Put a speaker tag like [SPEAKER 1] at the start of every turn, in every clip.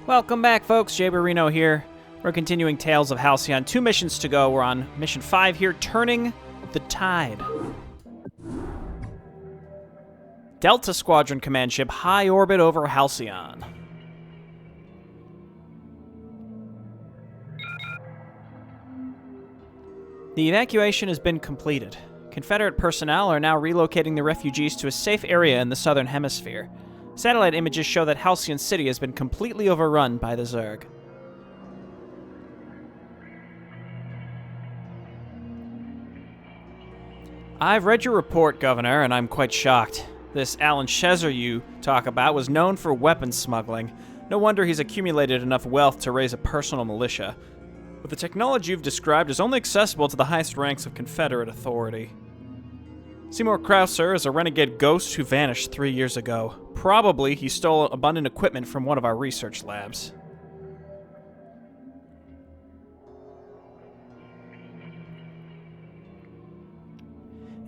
[SPEAKER 1] Welcome back, folks. Jay Barrino here. We're continuing Tales of Halcyon. 2 missions to go. We're on mission 5 here, Turning the Tide. Delta Squadron command ship, high orbit over Halcyon. The evacuation has been completed. Confederate personnel are now relocating the refugees to a safe area in the southern hemisphere. Satellite images show that Halcyon City has been completely overrun by the Zerg. I've read your report, Governor, and I'm quite shocked. This Alan Shezer you talk about was known for weapons smuggling. No wonder he's accumulated enough wealth to raise a personal militia. But the technology you've described is only accessible to the highest ranks of Confederate authority. Seymour Krauser is a renegade ghost who vanished 3 years ago. Probably he stole abundant equipment from one of our research labs.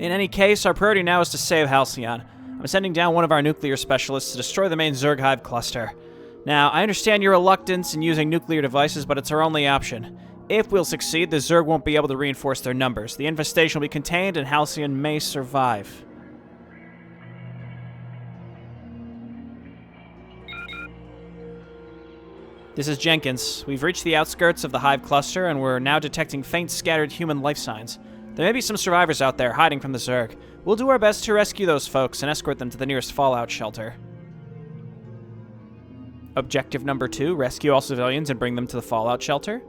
[SPEAKER 1] In any case, our priority now is to save Halcyon. I'm sending down one of our nuclear specialists to destroy the main Zerg hive cluster. Now, I understand your reluctance in using nuclear devices, but it's our only option. If we'll succeed, the Zerg won't be able to reinforce their numbers. The infestation will be contained, and Halcyon may survive. This is Jenkins. We've reached the outskirts of the hive cluster, and we're now detecting faint, scattered human life signs. There may be some survivors out there hiding from the Zerg. We'll do our best to rescue those folks and escort them to the nearest fallout shelter. Objective number 2, rescue all civilians and bring them to the fallout shelter.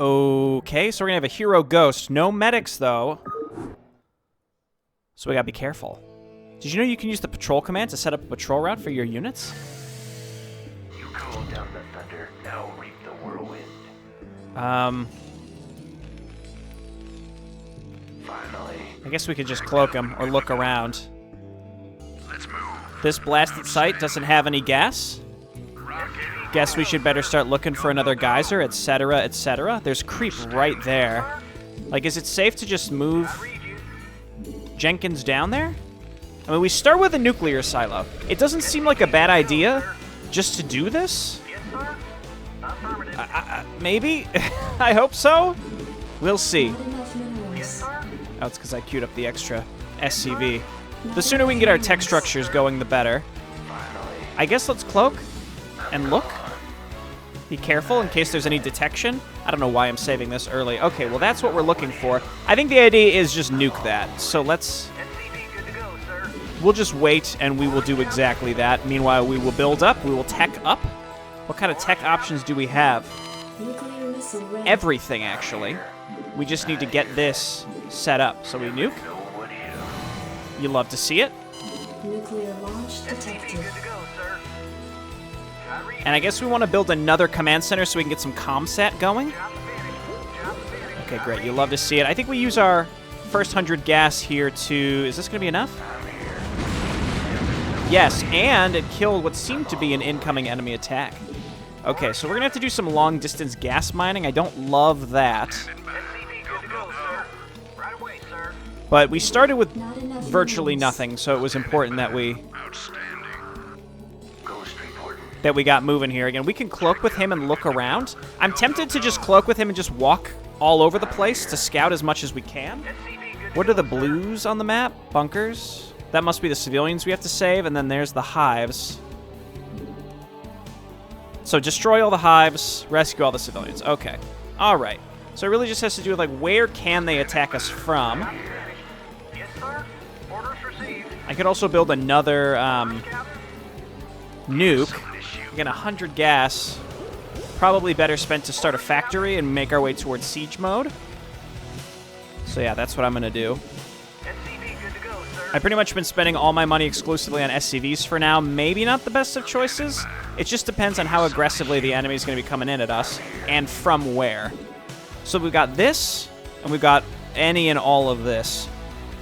[SPEAKER 1] Okay, so we're gonna have a hero ghost. No medics, though. So we gotta be careful. Did you know you can use the patrol command to set up a patrol route for your units?
[SPEAKER 2] You called down the thunder, now reap the whirlwind. Finally.
[SPEAKER 1] I guess we could just cloak him or look around.
[SPEAKER 2] Let's move.
[SPEAKER 1] This blasted site doesn't have any gas. Guess we should better start looking for another geyser, etc., etc. There's creep right there. Like, is it safe to just move Jenkins down there? I mean, we start with a nuclear silo. It doesn't seem like a bad idea just to do this. Maybe? I hope so. We'll see. Oh, it's because I queued up the extra SCV. The sooner we can get our tech structures going, the better. I guess let's cloak and look. Be careful in case there's any detection. I don't know why I'm saving this early. Okay, well, that's what we're looking for. I think the idea is just nuke that. So let's... We'll just wait, and we will do exactly that. Meanwhile, we will build up. We will tech up. What kind of tech options do we have? Everything, actually. We just need to get this set up. So we nuke. You love to see it.
[SPEAKER 3] Nuclear launch detected.
[SPEAKER 1] And I guess we want to build another command center so we can get some ComSat going. Okay, great. You love to see it. I think we use our first 100 gas here to... Is this going to be enough? Yes, and it killed what seemed to be an incoming enemy attack. Okay, so we're going to have to do some long-distance gas mining. I don't love that. But we started with virtually nothing, so it was important that we got moving here. Again, we can cloak with him and look around. I'm tempted to just cloak with him and just walk all over the place to scout as much as we can. What are the blues on the map? Bunkers? That must be the civilians we have to save, and then there's the hives. So destroy all the hives, rescue all the civilians. Okay. All right. So it really just has to do with, like, where can they attack us from? I could also build another nuke. Again, 100 gas. Probably better spent to start a factory and make our way towards siege mode. So yeah, that's what I'm going to do. I've pretty much been spending all my money exclusively on SCVs for now. Maybe not the best of choices. It just depends on how aggressively the enemy is going to be coming in at us and from where. So we've got this, and we've got any and all of this.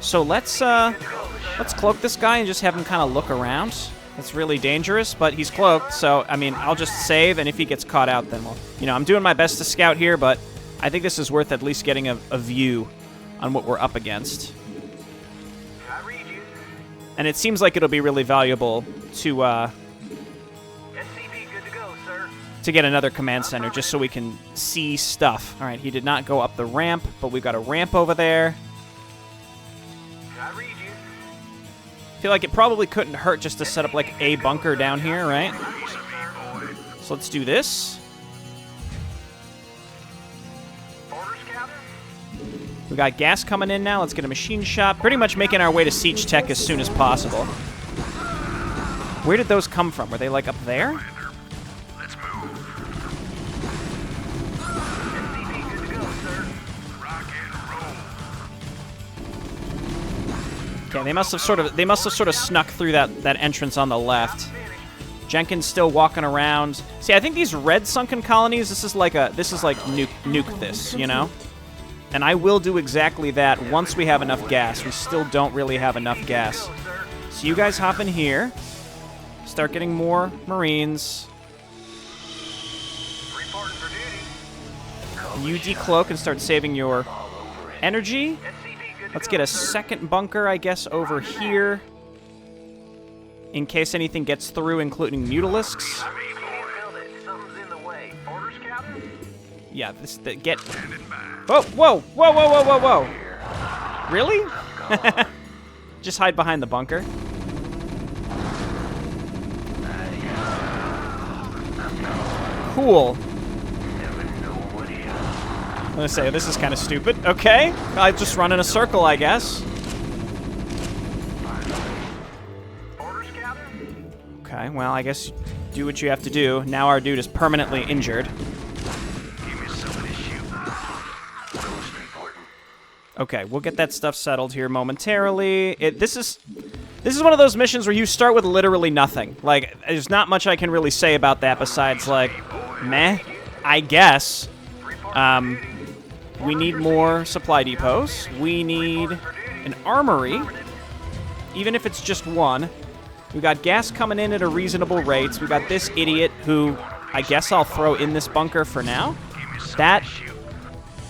[SPEAKER 1] So let's cloak this guy and just have him kind of look around. That's really dangerous, but he's cloaked, so, I mean, I'll just save, and if he gets caught out, then we'll... You know, I'm doing my best to scout here, but I think this is worth at least getting a view on what we're up against. And it seems like it'll be really valuable to
[SPEAKER 2] SCV good to go, sir.
[SPEAKER 1] to get another command center just so we can see stuff. All right, he did not go up the ramp, but we've got a ramp over there.
[SPEAKER 2] I read you.
[SPEAKER 1] I feel like it probably couldn't hurt just to set up like a bunker down here, right? So let's do this.
[SPEAKER 2] Orders, Captain?
[SPEAKER 1] We got gas coming in now. Let's get a machine shop. Pretty much making our way to siege tech as soon as possible. Where did those come from? Were they like up there?
[SPEAKER 2] Let's move. SCV good to go, sir. Rock and roll.
[SPEAKER 1] Okay, they must have sort of snuck through that entrance on the left. Jenkins still walking around. See, I think these red sunken colonies, this is like nuke this, you know? And I will do exactly that once we have enough gas. We still don't really have enough gas. So you guys hop in here. Start getting more Marines.
[SPEAKER 2] Reporting for duty.
[SPEAKER 1] You decloak and start saving your energy.
[SPEAKER 2] SCV good to
[SPEAKER 1] Let's
[SPEAKER 2] go,
[SPEAKER 1] get a
[SPEAKER 2] sir.
[SPEAKER 1] second bunker, I guess, over here. In case anything gets through, including mutilisks.
[SPEAKER 2] I mean, you can't build it. Something's in the way. Orders, Captain?
[SPEAKER 1] Yeah, get... Whoa, whoa, whoa, whoa, whoa, whoa, whoa. Really? Just hide behind the bunker. Cool. I'm gonna say, this is kind of stupid. Okay, I'll just run in a circle, I guess.
[SPEAKER 2] Orders, Captain?
[SPEAKER 1] Okay, well, I guess do what you have to do. Now our dude is permanently injured.
[SPEAKER 2] Give me somebody to shoot. Most important.
[SPEAKER 1] Okay, we'll get that stuff settled here momentarily. This is one of those missions where you start with literally nothing. Like, there's not much I can really say about that besides, like, meh, I guess. We need more supply depots. We need an armory, even if it's just one. We got gas coming in at a reasonable rate. We got this idiot who I guess I'll throw in this bunker for now. That,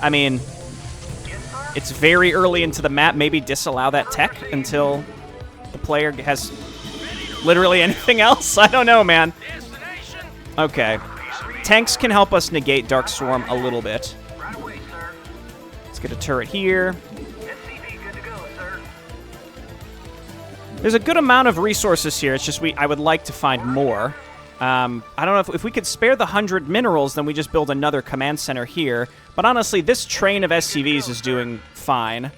[SPEAKER 1] I mean, it's very early into the map. Maybe disallow that tech until the player has literally anything else. I don't know, man. Okay. Tanks can help us negate Dark Swarm a little bit.
[SPEAKER 2] Right away, sir.
[SPEAKER 1] Let's get a turret here.
[SPEAKER 2] SCV good to go, sir.
[SPEAKER 1] There's a good amount of resources here. It's just I would like to find more. I don't know if we could spare the 100 minerals, then we just build another command center here. But honestly, this train of SCVs is doing fine.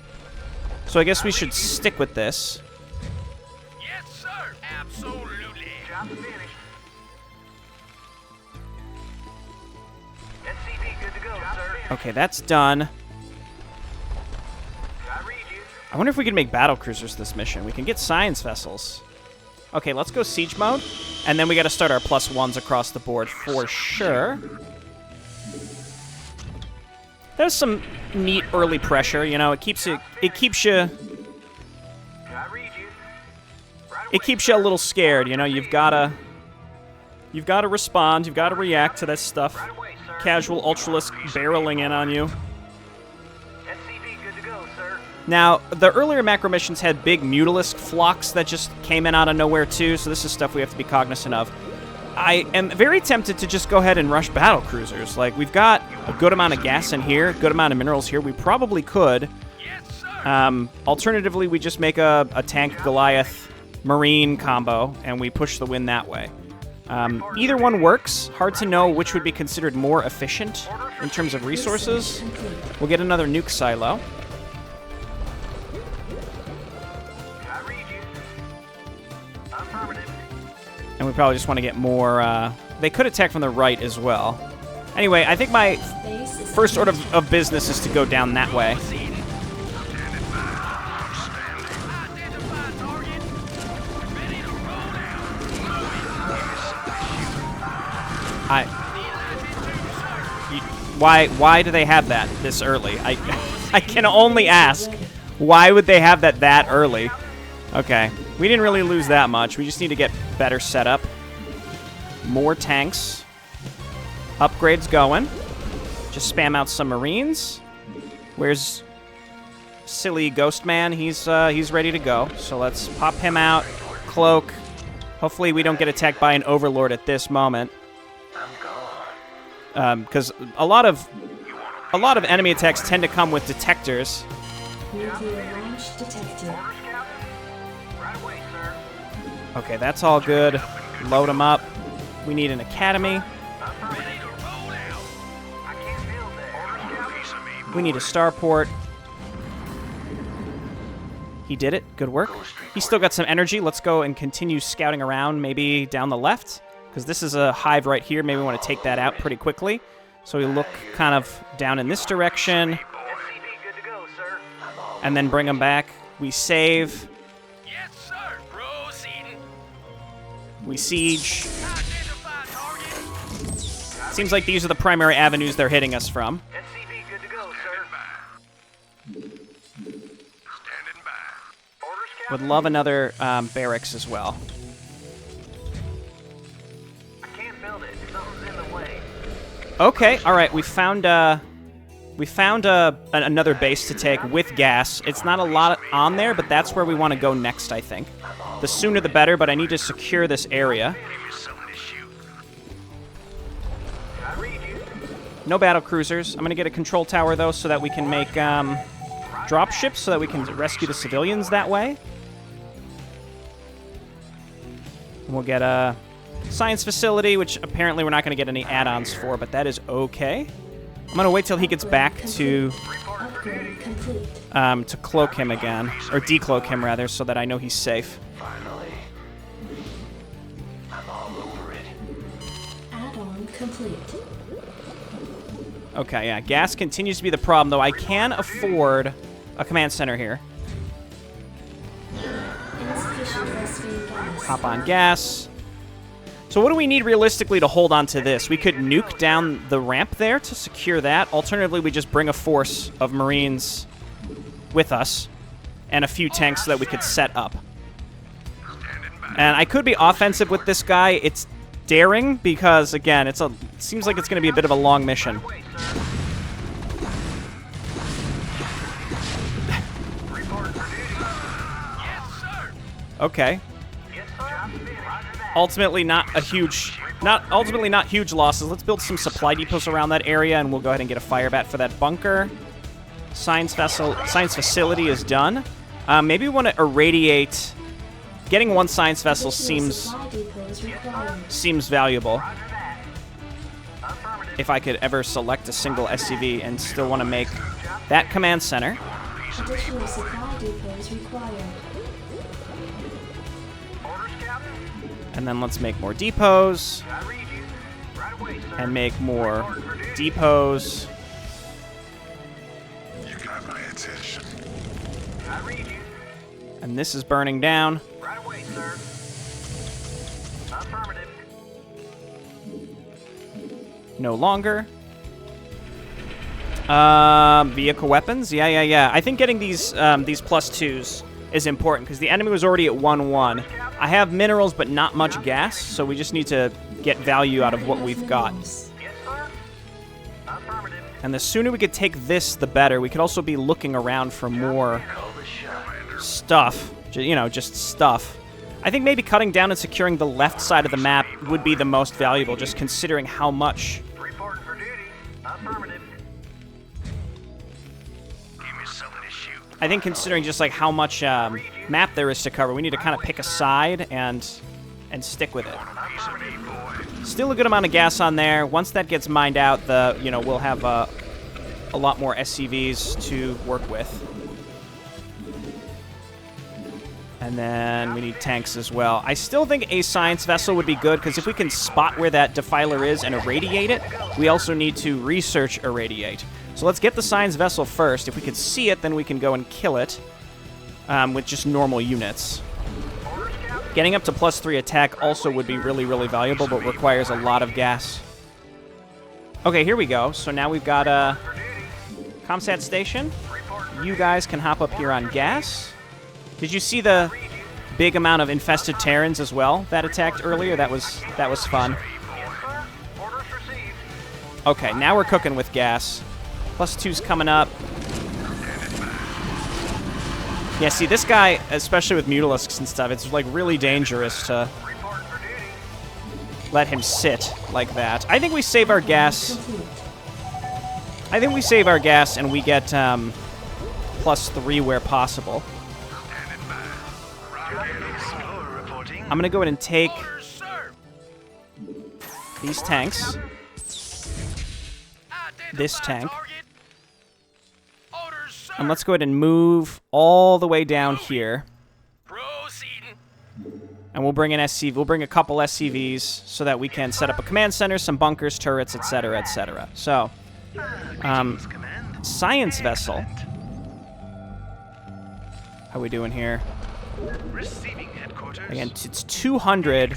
[SPEAKER 1] So I guess we should stick with this.
[SPEAKER 2] Yes, sir. Absolutely. Job finished. SCV good to go, sir.
[SPEAKER 1] Okay, that's done.
[SPEAKER 2] I read you.
[SPEAKER 1] I wonder if we can make battle cruisers this mission. We can get science vessels. Okay, let's go siege mode. And then we got to start our +1s across the board for sure. There's some neat early pressure, you know. It keeps you
[SPEAKER 2] I read you. Right
[SPEAKER 1] it keeps you a little scared, you know. You've got to respond, you've got to react to that stuff.
[SPEAKER 2] away, sir.
[SPEAKER 1] Casual ultralisk barreling in on you.
[SPEAKER 2] SCV good to go, sir.
[SPEAKER 1] Now, the earlier macro missions had big mutalisk flocks that just came in out of nowhere too, so this is stuff we have to be cognizant of. I am very tempted to just go ahead and rush battle cruisers. Like, we've got a good amount of gas in here, a good amount of minerals here. We probably could.
[SPEAKER 2] Yes, sir.
[SPEAKER 1] Alternatively, we just make a tank Goliath Marine combo, and we push the win that way. Either one works. Hard to know which would be considered more efficient in terms of resources. We'll get another nuke silo.
[SPEAKER 2] I read you. Affirmative.
[SPEAKER 1] And we probably just want to get more... they could attack from the right as well. Anyway, I think my
[SPEAKER 3] Base is
[SPEAKER 1] first order of business is to go down that way. Why do they have that this early? I can only ask. Why would they have that early? Okay. We didn't really lose that much. We just need to get better setup. More tanks. Upgrades going. Just spam out some Marines. Where's silly ghost man, he's ready to go. So let's pop him out, cloak. Hopefully we don't get attacked by an overlord at this moment. Because a lot of enemy attacks tend to come with detectors.
[SPEAKER 3] Nuclear launch detected.
[SPEAKER 1] Okay, that's all good. Load them up. We need an academy. We need a starport. He did it. Good work. He's still got some energy. Let's go and continue scouting around, maybe down the left, because this is a hive right here. Maybe we want to take that out pretty quickly. So we look kind of down in this direction, and then bring them back. We save.
[SPEAKER 4] Yes, sir. Proceeding.
[SPEAKER 1] We siege. Seems like these are the primary avenues they're hitting us from.
[SPEAKER 2] SCV good to go, sir.
[SPEAKER 4] Standing by.
[SPEAKER 2] Orders, Captain.
[SPEAKER 1] Would love another barracks as well.
[SPEAKER 2] I can't build it. Something's in the way.
[SPEAKER 1] Okay, all right. We found another base to take with gas. It's not a lot on there, but that's where we want to go next, I think. The sooner the better, but I need to secure this area. No battle cruisers. I'm going to get a control tower, though, so that we can make drop ships so that we can rescue the civilians that way. We'll get a science facility, which apparently we're not going to get any add-ons for, but that is okay. I'm going to wait till he gets back to
[SPEAKER 3] Upgrade complete.
[SPEAKER 1] to cloak him again, or decloak him, rather, so that I know he's safe.
[SPEAKER 2] Finally. I'm all over it.
[SPEAKER 3] Add-on complete.
[SPEAKER 1] Okay, yeah, gas continues to be the problem, though. I can afford a command center here.
[SPEAKER 3] Insufficient phosphate gas.
[SPEAKER 1] Hop on gas. So what do we need realistically to hold on to this? We could nuke down the ramp there to secure that. Alternatively, we just bring a force of Marines with us and a few tanks so that we could set up. And I could be offensive with this guy. It's daring because, again, it seems like it's going to be a bit of a long mission. Okay. Ultimately not huge losses. Let's build some supply depots around that area, and we'll go ahead and get a fire bat for that bunker. Science facility is done. Maybe we want to irradiate. Getting one science vessel seems valuable. If I could ever select a single SCV and still want to make that command center.
[SPEAKER 3] Additional supply depots required.
[SPEAKER 1] And then let's make more depots. And make more depots.
[SPEAKER 4] You got my attention.
[SPEAKER 1] And this is burning down.
[SPEAKER 2] Right away, sir. Affirmative.
[SPEAKER 1] No longer. Vehicle weapons? Yeah. I think getting these +2s is important because the enemy was already at 1-1. I have minerals but not much gas, so we just need to get value out of what we've got.
[SPEAKER 3] Minerals.
[SPEAKER 2] Yes, sir. Affirmative.
[SPEAKER 1] And the sooner we could take this, the better. We could also be looking around for more
[SPEAKER 2] Call the shot.
[SPEAKER 1] stuff. Just stuff. I think maybe cutting down and securing the left side of the map would be the most valuable, just considering how much.
[SPEAKER 2] Reporting for duty. Affirmative.
[SPEAKER 4] Give me something to shoot.
[SPEAKER 1] I think considering just like how much map there is to cover, we need to kind of pick a side and stick with it.
[SPEAKER 4] Piece of me, boy.
[SPEAKER 1] Still a good amount of gas on there. Once that gets mined out, we'll have a lot more SCVs to work with. And then we need tanks as well. I still think a science vessel would be good, because if we can spot where that defiler is and irradiate it, we also need to research irradiate. So let's get the science vessel first. If we could see it, then we can go and kill it with just normal units. Getting up to +3 attack also would be really, really valuable, but requires a lot of gas. Okay, here we go. So now we've got a ComSat station. You guys can hop up here on gas. Did you see the big amount of infested Terrans as well that attacked earlier? That was fun.
[SPEAKER 2] Yes, sir. Orders received.
[SPEAKER 1] Okay, now we're cooking with gas. +2's coming up. Yeah, see, this guy, especially with mutalisks and stuff, it's like really dangerous to let him sit like that. I think we save our gas. I think we save our gas and we get +3 where possible. I'm going to go ahead and take these tanks. This tank. And let's go ahead and move all the way down here. And we'll bring an SCV. We'll bring a couple SCVs so that we can set up a command center, some bunkers, turrets, etc., etc. So, science vessel. How we doing here? Again, it's 200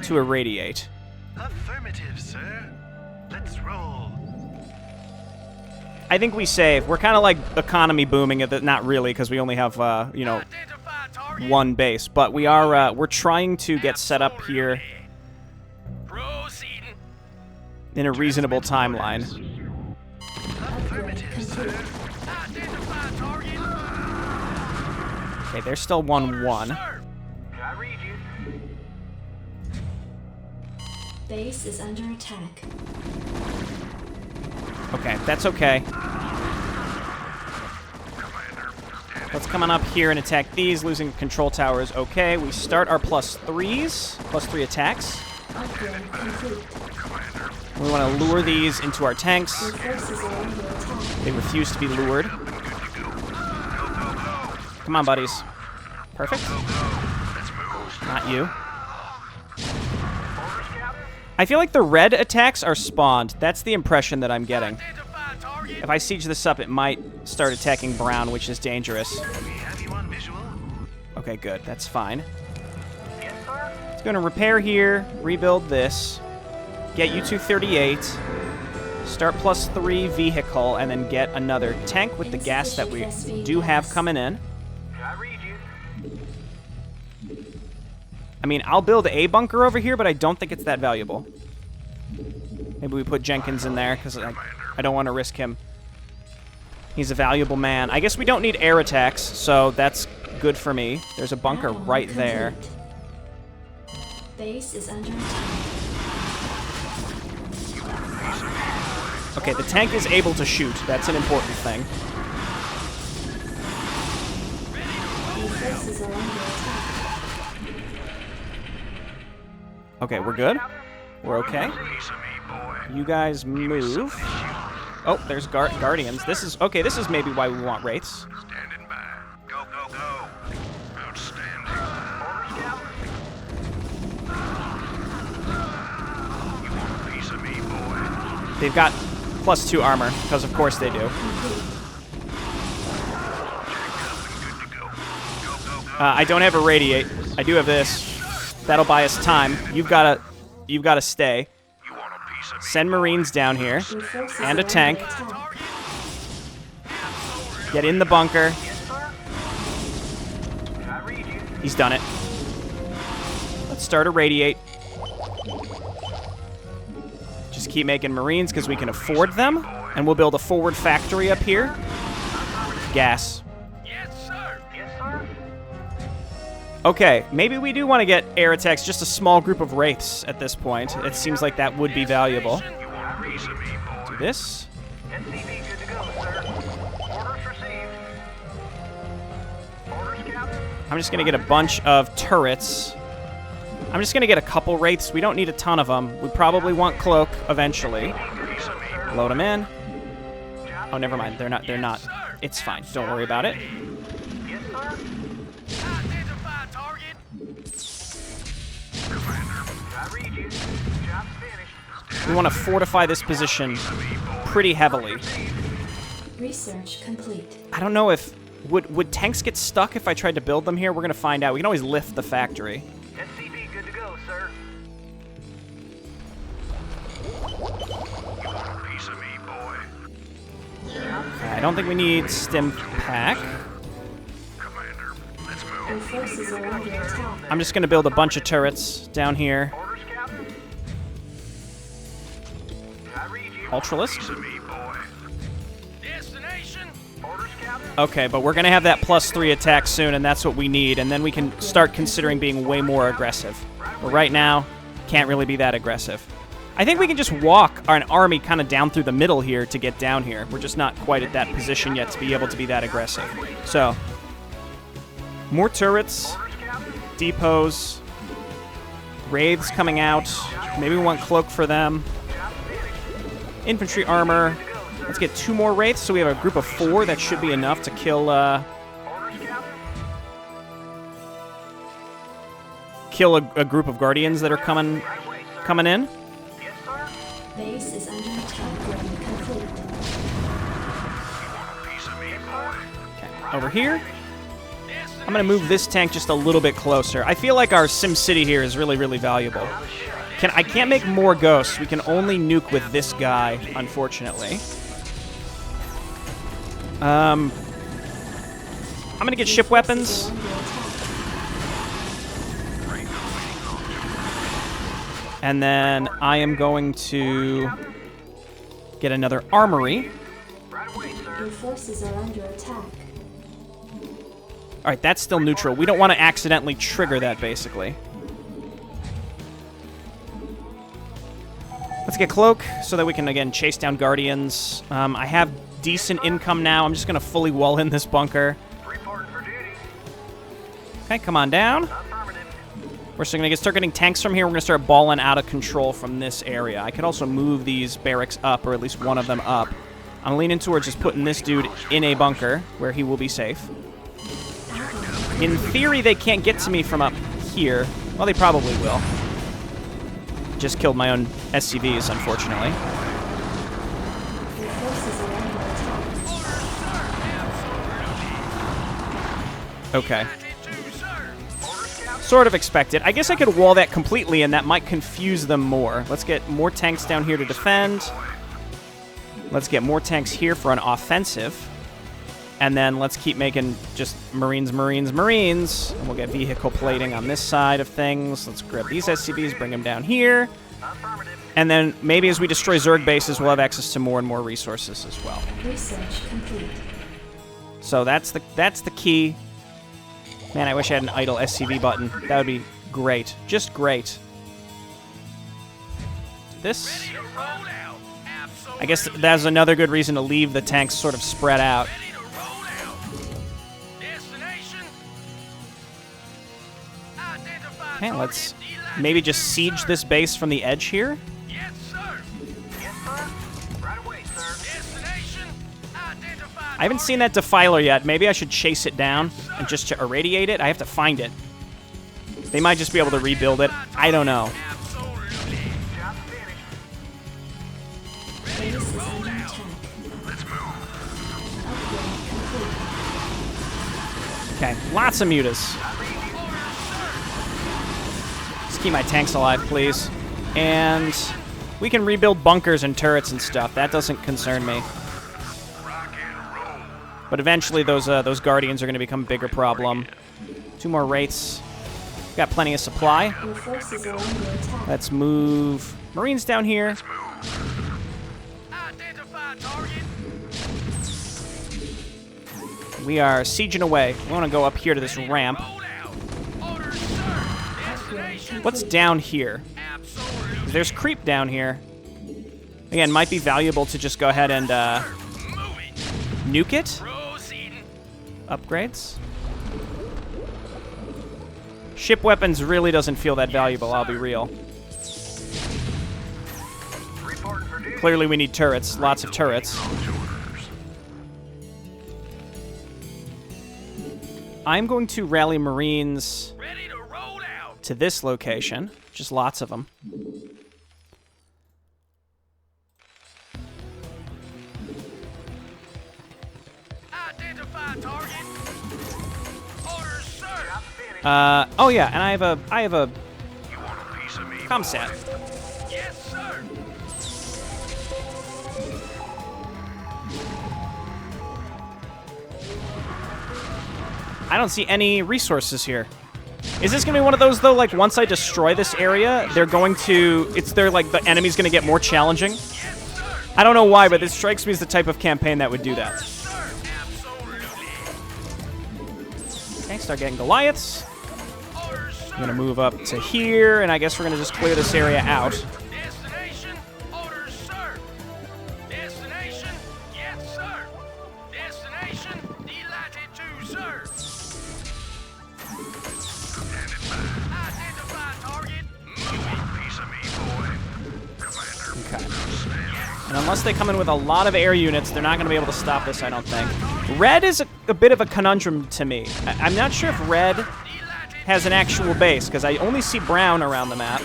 [SPEAKER 1] to irradiate.
[SPEAKER 4] Affirmative, sir. Let's roll.
[SPEAKER 1] I think we save. We're kind of like economy booming at the, not really, because we only have you know, one base, but we are we're trying to get set up here in a reasonable timeline. Okay, they're still 1-1.
[SPEAKER 3] Base is under attack.
[SPEAKER 1] Okay, that's okay. Let's come on up here and attack these. Losing control towers. Okay, we start our +3s. +3 attacks.
[SPEAKER 3] Upgrade complete.
[SPEAKER 1] We want to lure these into our tanks.
[SPEAKER 3] Your forces are under attack.
[SPEAKER 1] They refuse to be lured. Come on, buddies. Perfect. Not you. I feel like the red attacks are spawned. That's the impression that I'm getting. If I siege this up, it might start attacking brown, which is dangerous. Okay, good. That's fine. It's going to repair here, rebuild this, get you to 38, start +3 vehicle, and then get another tank with the gas that we do have coming in. I mean, I'll build a bunker over here, but I don't think it's that valuable. Maybe we put Jenkins in there, because I don't want to risk him. He's a valuable man. I guess we don't need air attacks, so that's good for me. There's a bunker right there.
[SPEAKER 3] Base is under attack.
[SPEAKER 1] Okay, the tank is able to shoot. That's an important thing.
[SPEAKER 3] Your forces are under attack.
[SPEAKER 1] Okay, we're good. We're okay. You guys move. Oh, there's guardians. This is okay. This is maybe why we want wraiths.
[SPEAKER 4] Standing by. Go, go, go. Outstanding. You want a piece of me, boy?
[SPEAKER 1] They've got +2 armor, because of course they do. I don't have a radiate. I do have this. That'll buy us time. You've gotta stay.
[SPEAKER 4] You want a piece of me?
[SPEAKER 1] Send Marines down here.
[SPEAKER 3] Your forces
[SPEAKER 1] And a
[SPEAKER 3] are
[SPEAKER 1] tank.
[SPEAKER 3] under attack.
[SPEAKER 1] Get in the bunker. He's done it. Let's start a radiate. Just keep making Marines because we can afford them. And we'll build a forward factory up here. Gas. Okay, maybe we do want to get air attacks, just a small group of wraiths at this point. It seems like that would be valuable. Do this. I'm just going to get a bunch of turrets. I'm just going to get a couple wraiths. We don't need a ton of them. We probably want cloak eventually. Load them in. Oh, never mind. They're not. It's fine. Don't worry about it. We want to fortify this position pretty heavily.
[SPEAKER 3] Research complete.
[SPEAKER 1] I don't know if... Would tanks get stuck if I tried to build them here? We're going to find out. We can always lift the factory.
[SPEAKER 2] SCV good to go, sir.
[SPEAKER 4] Piece of me, boy.
[SPEAKER 1] Okay, I don't think we need stim pack.
[SPEAKER 4] Commander, let's move.
[SPEAKER 3] Your forces are under attack.
[SPEAKER 1] I'm just going to build a bunch of turrets down here.
[SPEAKER 2] Orders, Captain. I read you.
[SPEAKER 1] Ultralisk.
[SPEAKER 4] Piece of me, boy.
[SPEAKER 2] Destination. Orders, Captain.
[SPEAKER 1] Okay, but we're going to have that +3 attack soon, and that's what we need, and then we can start considering being way more aggressive. But right now, can't really be that aggressive. I think we can just walk an army kind of down through the middle here to get down here. We're just not quite at that position yet to be able to be that aggressive. So, more turrets, depots, wraiths coming out. Maybe we want cloak for them. Infantry armor. Let's get 2 more wraiths, so we have a group of 4. That should be enough to kill a group of guardians that are coming in.
[SPEAKER 3] Base is under attack. Running complete.
[SPEAKER 1] Okay, over here. I'm going to move this tank just a little bit closer. I feel like our Sim City here is really, really valuable. I can't make more ghosts. We can only nuke with this guy, unfortunately. I'm going to get ship weapons. And then I am going to get another armory.
[SPEAKER 3] Your forces are under attack.
[SPEAKER 1] All right, that's still neutral. We don't want to accidentally trigger that, basically. Let's get cloak so that we can, again, chase down guardians. I have decent income now. I'm just going to fully wall in this bunker. Okay, come on down. We're still going to start getting tanks from here. We're going to start balling out of control from this area. I could also move these barracks up, or at least one of them up. I'm leaning towards just putting this dude in a bunker where he will be safe. In theory, they can't get to me from up here. Well, they probably will. Just killed my own SCVs, unfortunately.
[SPEAKER 3] Your forces are under attack.
[SPEAKER 1] Okay. Sort of expected. I guess I could wall that completely, and that might confuse them more. Let's get more tanks down here to defend. Let's get more tanks here for an offensive. And then let's keep making just Marines. And we'll get vehicle plating on this side of things. Let's grab these SCVs, bring them down here. And then maybe as we destroy Zerg bases, we'll have access to more and more resources as well.
[SPEAKER 3] Research complete.
[SPEAKER 1] So that's the key. Man, I wish I had an idle SCV button. That would be great. Just great. This. I guess that's another good reason to leave the tanks sort of spread out. Okay, let's maybe just siege this base from the edge here. I haven't seen that Defiler yet. Maybe I should chase it down and just to irradiate it. I have to find it. They might just be able to rebuild it. I don't know.
[SPEAKER 3] Base is under attack. Upgrade complete.
[SPEAKER 1] Okay, lots of mutas. Just keep my tanks alive, please. And we can rebuild bunkers and turrets and stuff. That doesn't concern me. But eventually those guardians are going to become a bigger problem. 2 more wraiths. Got plenty of supply.
[SPEAKER 3] Your forces are under attack.
[SPEAKER 1] Let's move Marines down here. We are sieging away. We want to go up here to this ramp. What's down here? There's creep down here. Again, might be valuable to just go ahead and nuke it. Upgrades. Ship weapons really doesn't feel that valuable, I'll be real. Clearly we need turrets. Lots of turrets. I'm going to rally Marines to this location. Just lots of them. Oh yeah, and I have a comsat.
[SPEAKER 4] Yes, sir.
[SPEAKER 1] I don't see any resources here. Is this gonna be one of those though? Like once I destroy this area, they're going to. Like the enemy's gonna get more challenging. I don't know why, but this strikes me as the type of campaign that would do that. Start getting Goliaths. I'm going to move up to here, and I guess we're going to just clear this area out.
[SPEAKER 4] Destination, orders, sir. Destination, yes, sir. Destination, delighted to, sir. Identify target. Moving piece of me, boy. Commander.
[SPEAKER 1] Okay. And unless they come in with a lot of air units, they're not going to be able to stop this, I don't think. Red is a bit of a conundrum to me. I'm not sure if red has an actual base, because I only see brown around the map.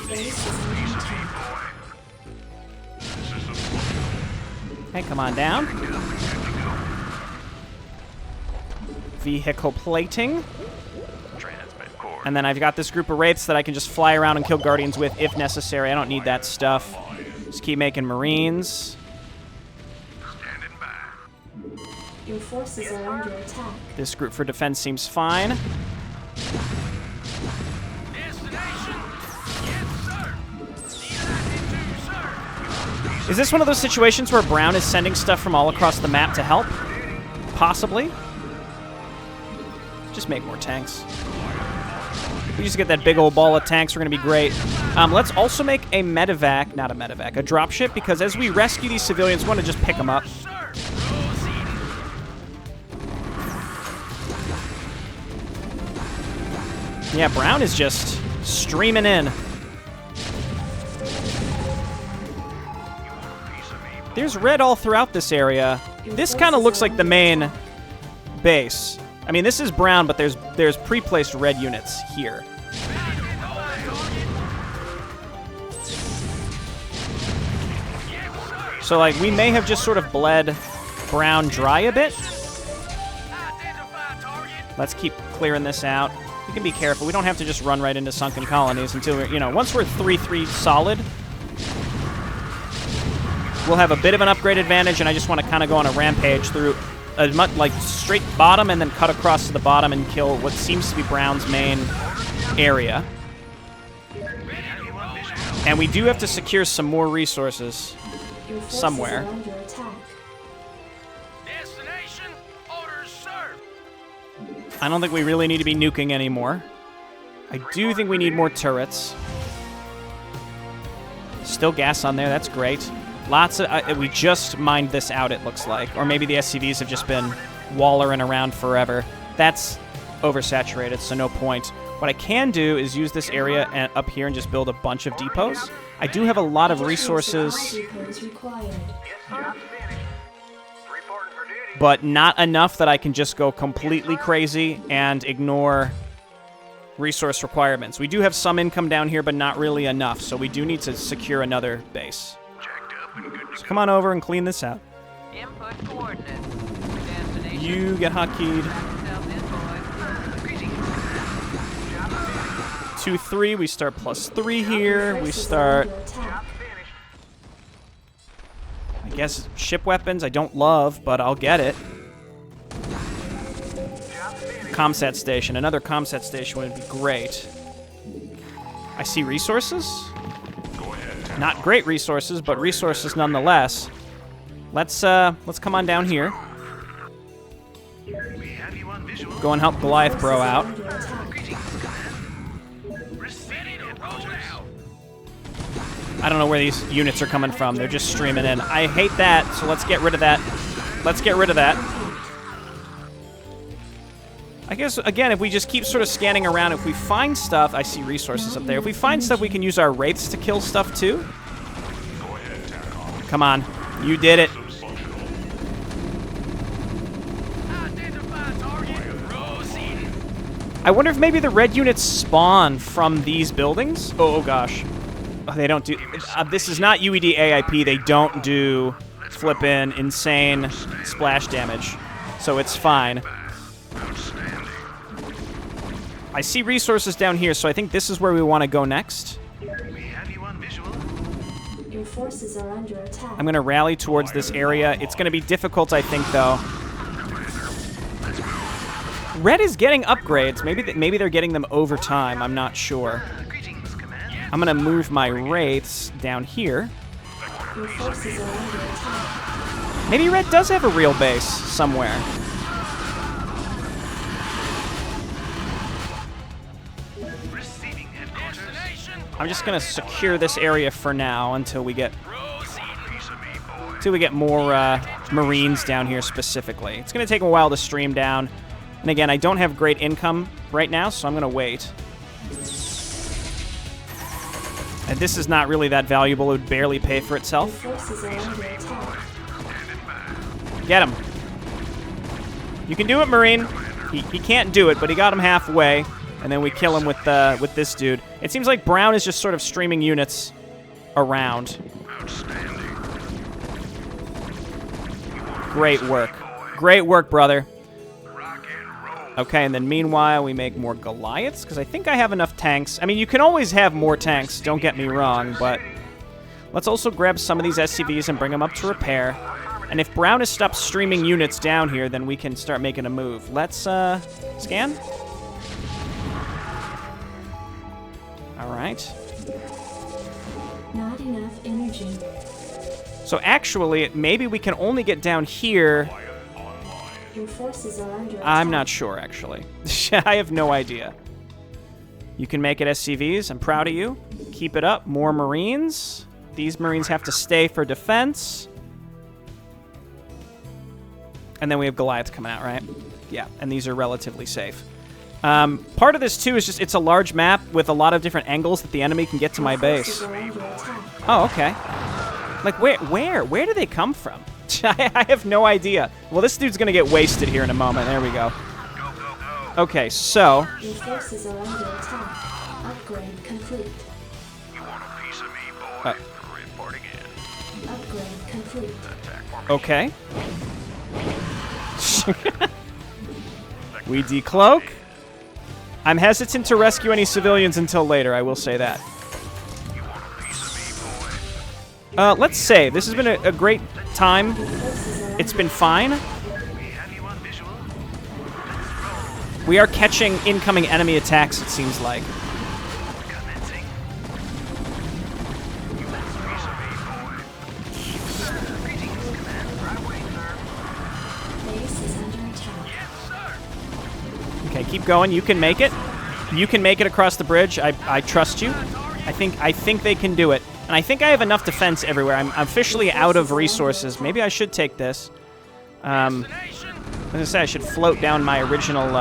[SPEAKER 1] Hey, come on down. Vehicle plating. And then I've got this group of wraiths that I can just fly around and kill guardians with if necessary. I don't need that stuff. Just keep making marines.
[SPEAKER 3] Your forces are under attack.
[SPEAKER 1] This group for defense seems fine. Is this one of those situations where brown is sending stuff from all across the map to help? Possibly. Just make more tanks. We just get that big old ball of tanks, we're going to be great. Let's also make a medevac, not a medevac, a dropship, because as we rescue these civilians, we want to just pick them up. Yeah, brown is just streaming in. There's red all throughout this area. This kind of looks like the main base. I mean, this is brown, but there's pre-placed red units here. So, like, we may have just sort of bled brown dry a bit. Let's keep clearing this out. We can be careful. We don't have to just run right into sunken colonies until we're, you know, once we're 3-3 solid, we'll have a bit of an upgrade advantage, and I just want to kind of go on a rampage through a like straight bottom and then cut across to the bottom and kill what seems to be brown's main area. And we do have to secure some more resources somewhere.
[SPEAKER 4] Destination, orders, sir.
[SPEAKER 1] I don't think we really need to be nuking anymore. I do think we need more turrets. Still gas on there, that's great. Lots of... we just mined this out, it looks like. Or maybe the SCVs have just been wallering around forever. That's oversaturated, so no point. What I can do is use this area up here and just build a bunch of depots. I do have a lot of resources, but not enough that I can just go completely crazy and ignore resource requirements. We do have some income down here, but not really enough, so we do need to secure another base. So come on over and clean this out.
[SPEAKER 5] Input coordinates. Destination.
[SPEAKER 1] You get hotkeyed. 2-3, we start +3 here. We start... I guess ship weapons I don't love, but I'll get it. Comsat station. Another comsat station would be great. I see resources. Not great resources, but resources nonetheless. Let's come on down here. Go and help Goliath Bro out. I don't know where these units are coming from. They're just streaming in. I hate that, so let's get rid of that. Let's get rid of that. I guess, again, if we just keep sort of scanning around, if we find stuff... I see resources up there. If we find stuff, we can use our wraiths to kill stuff, too. Come on. You did it. I wonder if maybe the red units spawn from these buildings? Oh gosh. Oh, they don't do... this is not UED AIP. They don't do flippin' insane splash damage. So it's fine. I see resources down here, so I think this is where we want to go next.
[SPEAKER 3] Your forces are under attack.
[SPEAKER 1] I'm going to rally towards this area. It's going to be difficult, I think, though. Red is getting upgrades. Maybe they're getting them over time. I'm not sure. I'm going to move my wraiths down here.
[SPEAKER 3] Your forces are under attack.
[SPEAKER 1] Maybe Red does have a real base somewhere. I'm just going to secure this area for now until we get more Marines down here specifically. It's going to take a while to stream down. And again, I don't have great income right now, so I'm going to wait. And this is not really that valuable. It would barely pay for itself.
[SPEAKER 3] Forces are under attack.
[SPEAKER 1] Get him. You can do it, Marine. He can't do it, but he got him halfway. And then we kill him with this dude. It seems like Brown is just sort of streaming units around. Great work. Great work, brother. Okay, and then meanwhile, we make more Goliaths, because I think I have enough tanks. I mean, you can always have more tanks, don't get me wrong, but let's also grab some of these SCVs and bring them up to repair. And if Brown has stopped streaming units down here, then we can start making a move. Let's, scan. All right.
[SPEAKER 3] Not enough energy.
[SPEAKER 1] So actually, maybe we can only get down here.
[SPEAKER 3] Your forces are under attack.
[SPEAKER 1] I'm not sure, actually. I have no idea. You can make it SCVs. I'm proud of you. Keep it up. More Marines. These Marines have to stay for defense. And then we have Goliaths coming out, right? Yeah, and these are relatively safe. Part of this, too, is just it's a large map with a lot of different angles that the enemy can get to my base.
[SPEAKER 3] Forces are under attack.
[SPEAKER 1] Oh, okay. Like, where do they come from? I have no idea. Well, this dude's gonna get wasted here in a moment. There we go. Okay, so
[SPEAKER 3] Your forces are under attack. Upgrade complete.
[SPEAKER 4] You want a piece of me, boy? Reporting in.
[SPEAKER 3] Upgrade complete.
[SPEAKER 4] Attack formation.
[SPEAKER 1] okay. We decloak. I'm hesitant to rescue any civilians until later. I will say that.
[SPEAKER 4] You want a piece of me, boy?
[SPEAKER 1] Let's save. This has been a great time.
[SPEAKER 3] Forces are
[SPEAKER 1] It's been fine.
[SPEAKER 4] We have you on visual.
[SPEAKER 1] We are catching incoming enemy attacks, it seems like.
[SPEAKER 4] Commencing. You want a piece of me, boy? Greetings, command. Right away, sir.
[SPEAKER 3] base is under attack.
[SPEAKER 4] Yes, sir.
[SPEAKER 1] Okay, keep going. You can make it. You can make it across the bridge. I trust you. I think they can do it. And I think I have enough defense everywhere. I'm officially out of resources. Maybe I should take this. As I say, I should float down my original.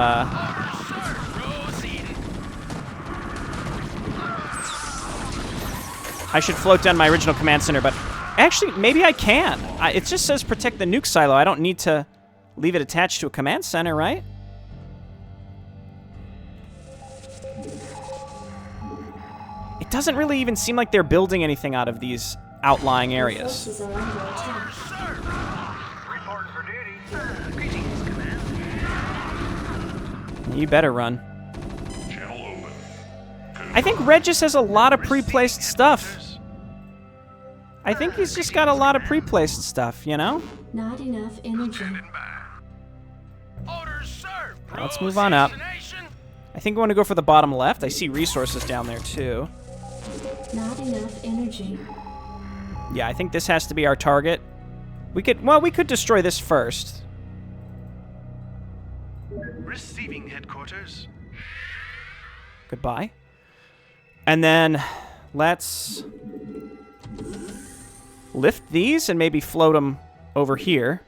[SPEAKER 1] I should float down my original command center, but actually, maybe I can. It just says protect the nuke silo. I don't need to leave it attached to a command center, right? It doesn't really even seem like they're building anything out of these outlying areas.
[SPEAKER 3] Forces are under attack.
[SPEAKER 4] Reporting for duty. Greetings, command.
[SPEAKER 1] You better run.
[SPEAKER 4] Channel open.
[SPEAKER 1] I think Red just has a lot of pre-placed stuff. I think he's just got a lot of pre-placed stuff, you know?
[SPEAKER 3] Not enough energy.
[SPEAKER 4] Orders, sir.
[SPEAKER 1] Now let's move on up. I think we want to go for the bottom left. I see resources down there, too.
[SPEAKER 3] Not enough energy.
[SPEAKER 1] Yeah, I think this has to be our target. We could destroy this first.
[SPEAKER 4] Receiving headquarters.
[SPEAKER 1] Goodbye. And then let's lift these and maybe float them over here.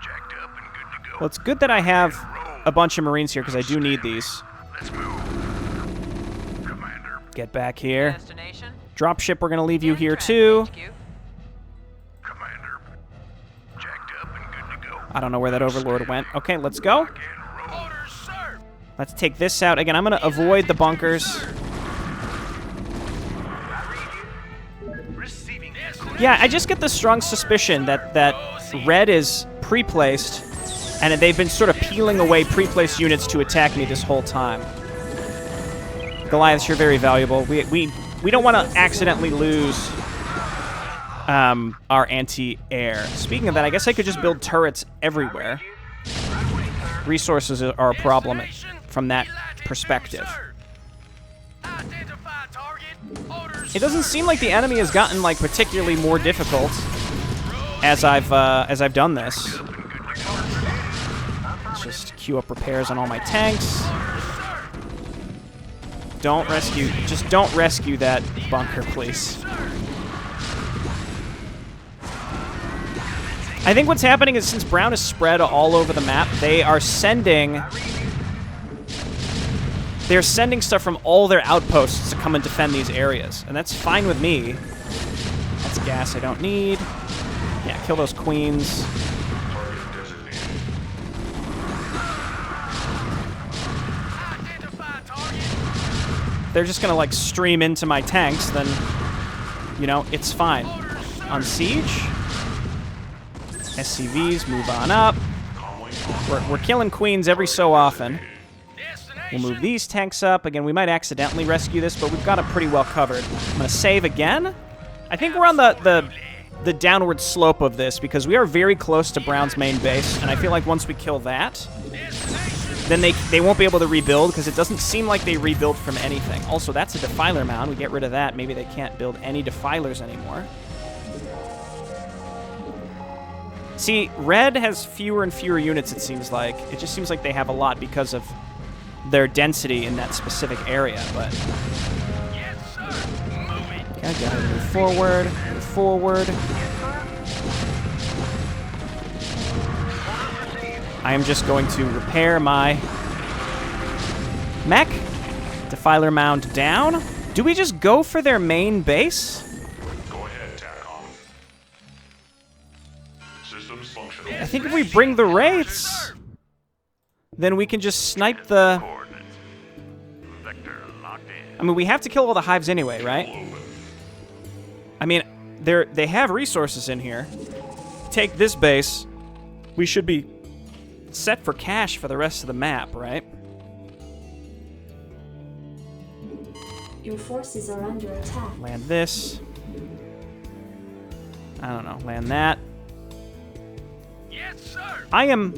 [SPEAKER 4] Jacked up and good to go.
[SPEAKER 1] Well, it's good that I have a bunch of Marines here because I do need these.
[SPEAKER 4] Let's move. Commander.
[SPEAKER 1] Get back here.
[SPEAKER 5] Destination.
[SPEAKER 1] Dropship, we're going to leave you here,
[SPEAKER 5] Transit
[SPEAKER 1] too.
[SPEAKER 5] HQ.
[SPEAKER 4] Commander. Jacked up and good to go.
[SPEAKER 1] I don't know where that Overlord went. Okay, let's go.
[SPEAKER 4] Rock and roll. Orders, sir.
[SPEAKER 1] Let's take this out. Again, I'm going to avoid the bunkers.
[SPEAKER 4] Receiving headquarters.
[SPEAKER 1] Yeah, I just get the strong suspicion that Red is pre-placed, and they've been sort of peeling away pre-placed units to attack me this whole time. Goliaths, you're very valuable. We don't want to accidentally lose our anti-air. Speaking of that, I guess I could just build turrets everywhere. Resources are a problem from that perspective.
[SPEAKER 4] Identify target. Orders.
[SPEAKER 1] It doesn't seem like the enemy has gotten like particularly more difficult as I've done this. Let's just queue up repairs on all my tanks. don't rescue. Just don't rescue that bunker, please. I think what's happening is since Brown is spread all over the map, they are sending... They're sending stuff from all their outposts to come and defend these areas. And that's fine with me. That's gas I don't need. Yeah, kill those queens. They're just gonna, like, stream into my tanks, then, you know, it's fine. On siege. SCVs, move on up. We're killing queens every so often. We'll move these tanks up. Again, we might accidentally rescue this, but we've got it pretty well covered. I'm gonna save again. I think we're on the downward slope of this because we are very close to Brown's main base, and I feel like once we kill that, then they won't be able to rebuild because it doesn't seem like they rebuild from anything. Also, that's a defiler mound. We get rid of that. Maybe they can't build any defilers anymore. See, Red has fewer and fewer units, it seems like. It just seems like they have a lot because of their density in that specific area, but... Okay, gotta move forward, move forward. I am just going to repair my mech. Defiler mound down. Do we just go for their main base?
[SPEAKER 6] Go ahead, TACOM. Systems functional.
[SPEAKER 1] I think if we bring the wraiths, then we can just snipe the... I mean, we have to kill all the hives anyway, right? I mean, they have resources in here. Take this base. We should be set for cash for the rest of the map, right?
[SPEAKER 3] Your forces are under attack.
[SPEAKER 1] Land this. I don't know. Land that.
[SPEAKER 4] Yes, sir.
[SPEAKER 1] I am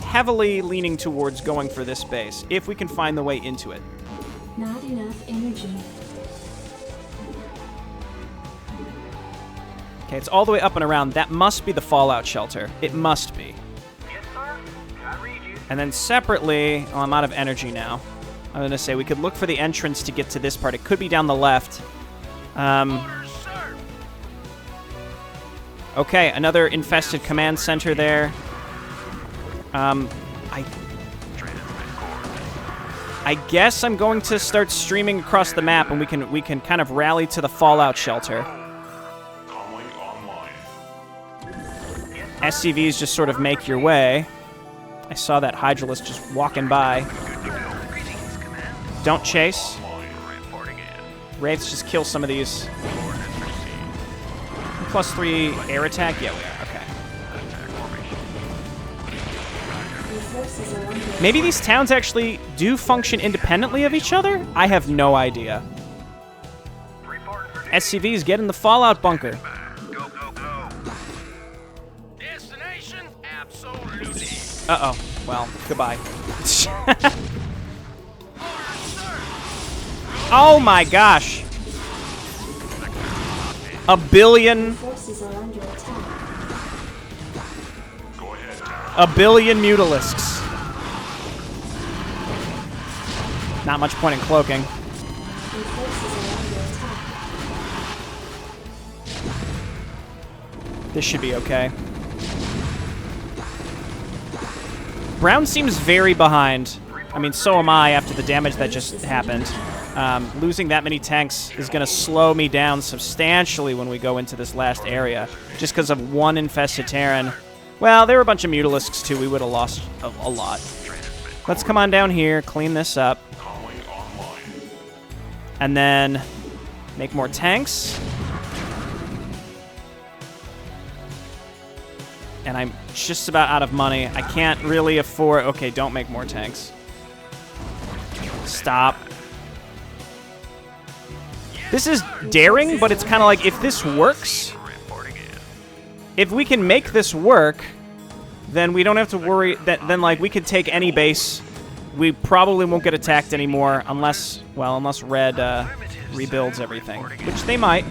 [SPEAKER 1] heavily leaning towards going for this base, if we can find the way into it.
[SPEAKER 3] Not enough energy.
[SPEAKER 1] Okay, it's all the way up and around. That must be the fallout shelter. It must be.
[SPEAKER 4] Yes, sir. I read you.
[SPEAKER 1] And then separately, oh, I'm out of energy now. I'm going to say we could look for the entrance to get to this part. It could be down the left.
[SPEAKER 4] Orders, sir.
[SPEAKER 1] Okay, another infested command center there. I guess I'm going to start streaming across the map, and we can kind of rally to the fallout shelter. SCVs just sort of make your way. I saw that Hydralisk just walking by. Don't chase. Wraiths just kill some of these. +3 air attack? Yeah, we are. Okay.
[SPEAKER 3] Your forces are under attack.
[SPEAKER 1] Maybe these towns actually do function independently of each other? I have no idea. SCVs, get in the fallout bunker.
[SPEAKER 4] Go, go, go. Destination? Absolutely.
[SPEAKER 1] Uh-oh. Well, goodbye. Oh my gosh. A billion...
[SPEAKER 3] Forces are under attack.
[SPEAKER 1] A billion mutalisks. Not much point in cloaking.
[SPEAKER 3] Your forces are under attack.
[SPEAKER 1] This should be okay. Brown seems very behind. I mean, so am I after the damage that just happened. Losing that many tanks is going to slow me down substantially when we go into this last area, just because of one infested Terran. Well, there were a bunch of mutalisks too. We would have lost a lot. Let's come on down here, clean this up, and then make more tanks. And I'm just about out of money. I can't really afford... Okay, don't make more tanks. Stop. This is daring, but it's kind of like, if this works, if we can make this work, then we don't have to worry that, then, like, we could take any base. We probably won't get attacked anymore unless, well, unless Red rebuilds everything, which they might.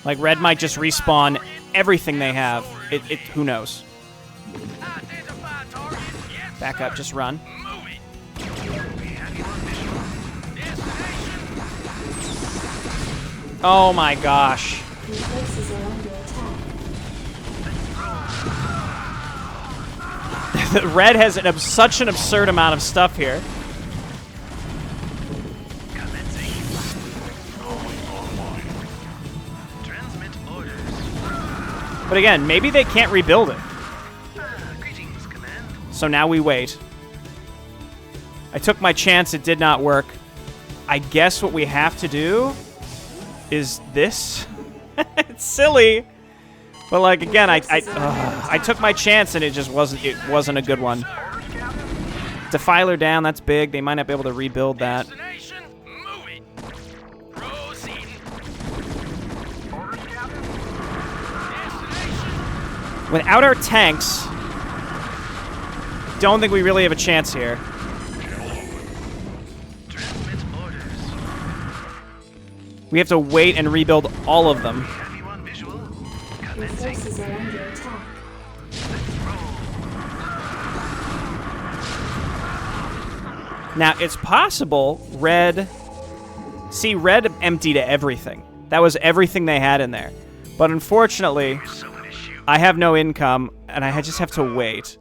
[SPEAKER 1] Like, red might just respawn everything they have. Who knows?
[SPEAKER 4] Identify target. Yes,
[SPEAKER 1] Back up, just run.
[SPEAKER 4] move it. We have you on visual. Destination.
[SPEAKER 1] Oh my gosh.
[SPEAKER 3] Your forces are under attack.
[SPEAKER 1] Red has such an absurd amount of stuff here.
[SPEAKER 4] Commencing. Transmit orders.
[SPEAKER 1] But again, maybe they can't rebuild it.
[SPEAKER 4] Greetings, command.
[SPEAKER 1] So now we wait. I took my chance, it did not work. I guess what we have to do is this. It's silly. But like again, I took my chance and it just wasn't a good one. Defiler down, that's big. They might not be able to rebuild that.
[SPEAKER 4] Destination. Move it. Proceed. Destination.
[SPEAKER 1] Without our tanks, don't think we really have a chance here.
[SPEAKER 4] Transmit orders.
[SPEAKER 1] We have to wait and rebuild all of them.
[SPEAKER 4] Have you on visual?
[SPEAKER 3] Your
[SPEAKER 4] Commencing.
[SPEAKER 3] forces are under attack.
[SPEAKER 1] Now, it's possible red... See, red emptied everything. That was everything they had in there. But unfortunately, I have no income, and I just have to wait.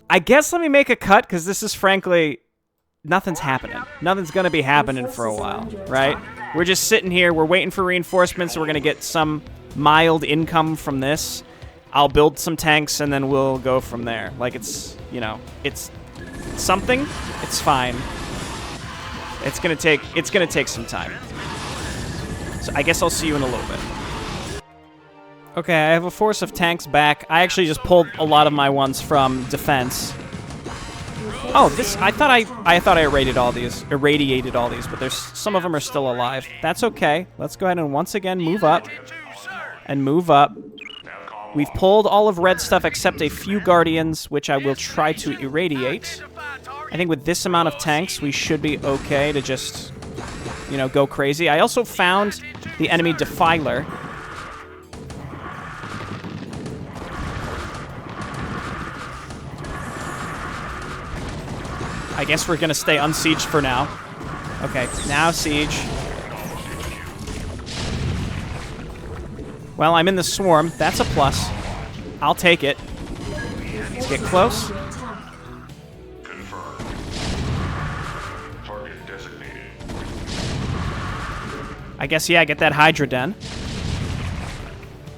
[SPEAKER 1] I guess let me make a cut, because this is frankly... Nothing's happening. Nothing's going to be happening for a while, right? We're just sitting here. We're waiting for reinforcements. We're going to get some mild income from this. I'll build some tanks, and then we'll go from there. Like, it's, you know, it's something. It's fine. It's gonna take some time. So I guess I'll see you in a little bit. Okay, I have a force of tanks back. I actually just pulled a lot of my ones from defense. Oh, this I thought I irradiated all these, but there's some of them are still alive. That's okay. Let's go ahead and once again move up and move up. We've pulled all of red stuff except a few guardians, which I will try to irradiate. I think with this amount of tanks, we should be okay to just, you know, go crazy. I also found the enemy defiler. I guess we're gonna stay unsieged for now. Okay, now siege. Well, I'm in the swarm. That's a plus. I'll take it. Let's get close.
[SPEAKER 6] Confirmed. Target designated.
[SPEAKER 1] I guess, yeah, I get that Hydra Den.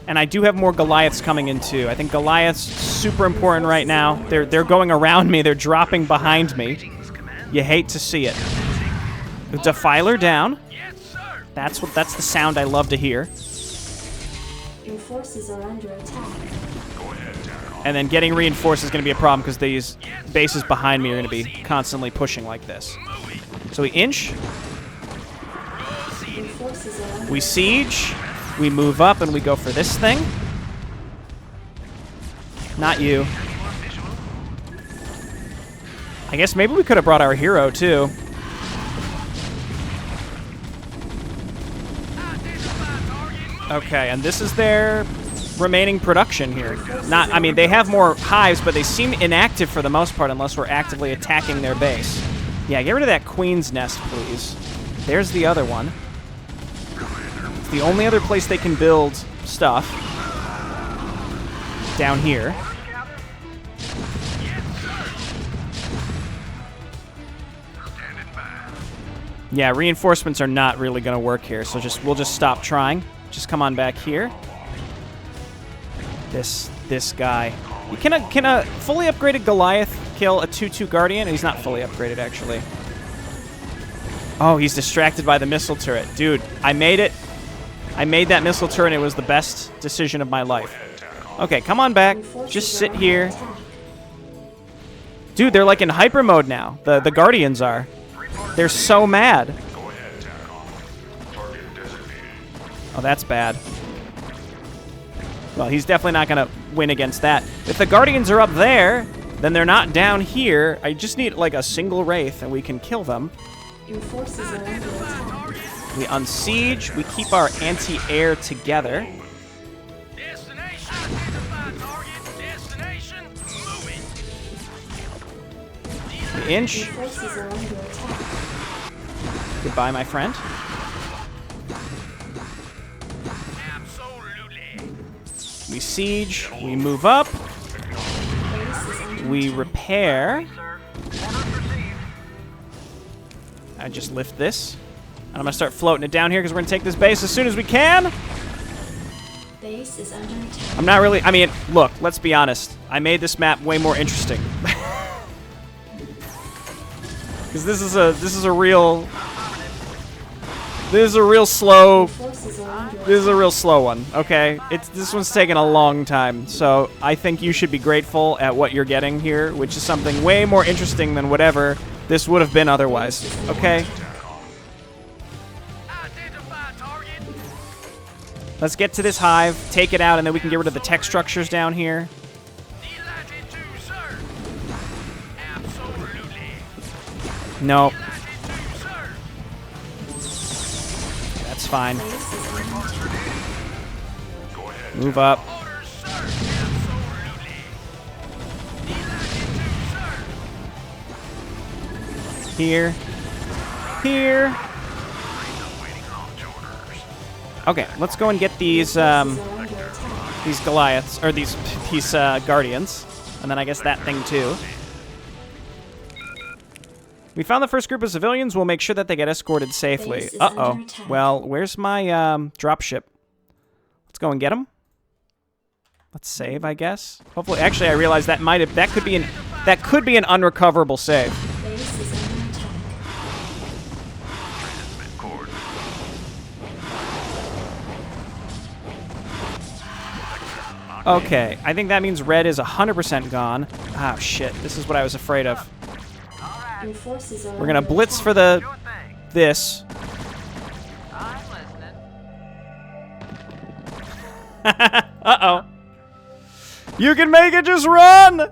[SPEAKER 1] And I do have more Goliaths coming in, too. I think Goliaths super important right now. They're going around me. They're dropping behind me. You hate to see it. The Defiler down. That's the sound I love to hear.
[SPEAKER 3] Your forces are under attack.
[SPEAKER 1] And then getting reinforced is going to be a problem because these bases behind me are going to be constantly pushing like this. So we inch.
[SPEAKER 3] Your forces are under
[SPEAKER 1] We siege. We move up and we go for this thing. Not you. I guess maybe we could have brought our hero, too. Okay, and this is their remaining production here. I mean, they have more hives, but they seem inactive for the most part unless we're actively attacking their base. Yeah, get rid of that queen's nest, please. There's the other one. It's the only other place they can build stuff. Down here. Yeah, reinforcements are not really going to work here, so we'll just stop trying. Just come on back here. This guy. Can a fully upgraded Goliath kill a 2/2 Guardian? He's not fully upgraded, actually. Oh, he's distracted by the missile turret. Dude, I made it. I made that missile turret, and it was the best decision of my life. Okay, come on back. Just sit here. Dude, they're like in hyper mode now. The Guardians are. They're so mad. Oh, that's bad. Well, he's definitely not going to win against that. If the Guardians are up there, then they're not down here. I just need, like, a single Wraith, and we can kill them.
[SPEAKER 3] Your forces are under attack.
[SPEAKER 1] We unsiege. We keep our anti-air together. Inch.
[SPEAKER 3] Your forces are under attack.
[SPEAKER 1] Goodbye, my friend.
[SPEAKER 4] Absolutely.
[SPEAKER 1] We siege. We move up.
[SPEAKER 3] Base is under
[SPEAKER 1] We
[SPEAKER 3] attack.
[SPEAKER 1] repair.
[SPEAKER 4] Sir. Orders received.
[SPEAKER 1] I just lift this. And I'm going to start floating it down here because we're going to take this base as soon as we can.
[SPEAKER 3] Base is under attack.
[SPEAKER 1] I'm not really... I mean, look, let's be honest. I made this map way more interesting. Because this is a real slow...
[SPEAKER 3] Forces are under
[SPEAKER 1] This is a real slow one, okay? This one's taking a long time, so I think you should be grateful at what you're getting here, which is something way more interesting than whatever this would have been otherwise, okay?
[SPEAKER 4] Identify target.
[SPEAKER 1] Let's get to this hive, take it out, and then we can get rid of the tech structures down here.
[SPEAKER 4] Delighted to, sir. Absolutely.
[SPEAKER 1] No,
[SPEAKER 4] Delighted to, sir.
[SPEAKER 1] that's fine.
[SPEAKER 3] Base is under attack.
[SPEAKER 1] Move up.
[SPEAKER 4] Orders, sir. Absolutely. Delighted to, sir.
[SPEAKER 1] Here. Here. Okay, let's go and get these
[SPEAKER 3] Forces are under attack.
[SPEAKER 1] these Goliaths, or these Guardians. And then I guess that thing too. We found the first group of civilians. We'll make sure that they get escorted safely.
[SPEAKER 3] Base is
[SPEAKER 1] Uh-oh.
[SPEAKER 3] under attack.
[SPEAKER 1] Well, where's my dropship? Let's go and get them. Let's save, I guess. Hopefully, actually, I realized that could be an unrecoverable save.
[SPEAKER 3] Base is under attack.
[SPEAKER 1] Okay, I think that means red is 100% gone. Ah, shit. This is what I was afraid of.
[SPEAKER 3] Your forces are
[SPEAKER 1] We're gonna
[SPEAKER 3] under
[SPEAKER 1] blitz
[SPEAKER 3] attack.
[SPEAKER 1] for the
[SPEAKER 4] Sure thing.
[SPEAKER 1] this.
[SPEAKER 5] I'm listening.
[SPEAKER 1] Uh-oh. You can make it, just run!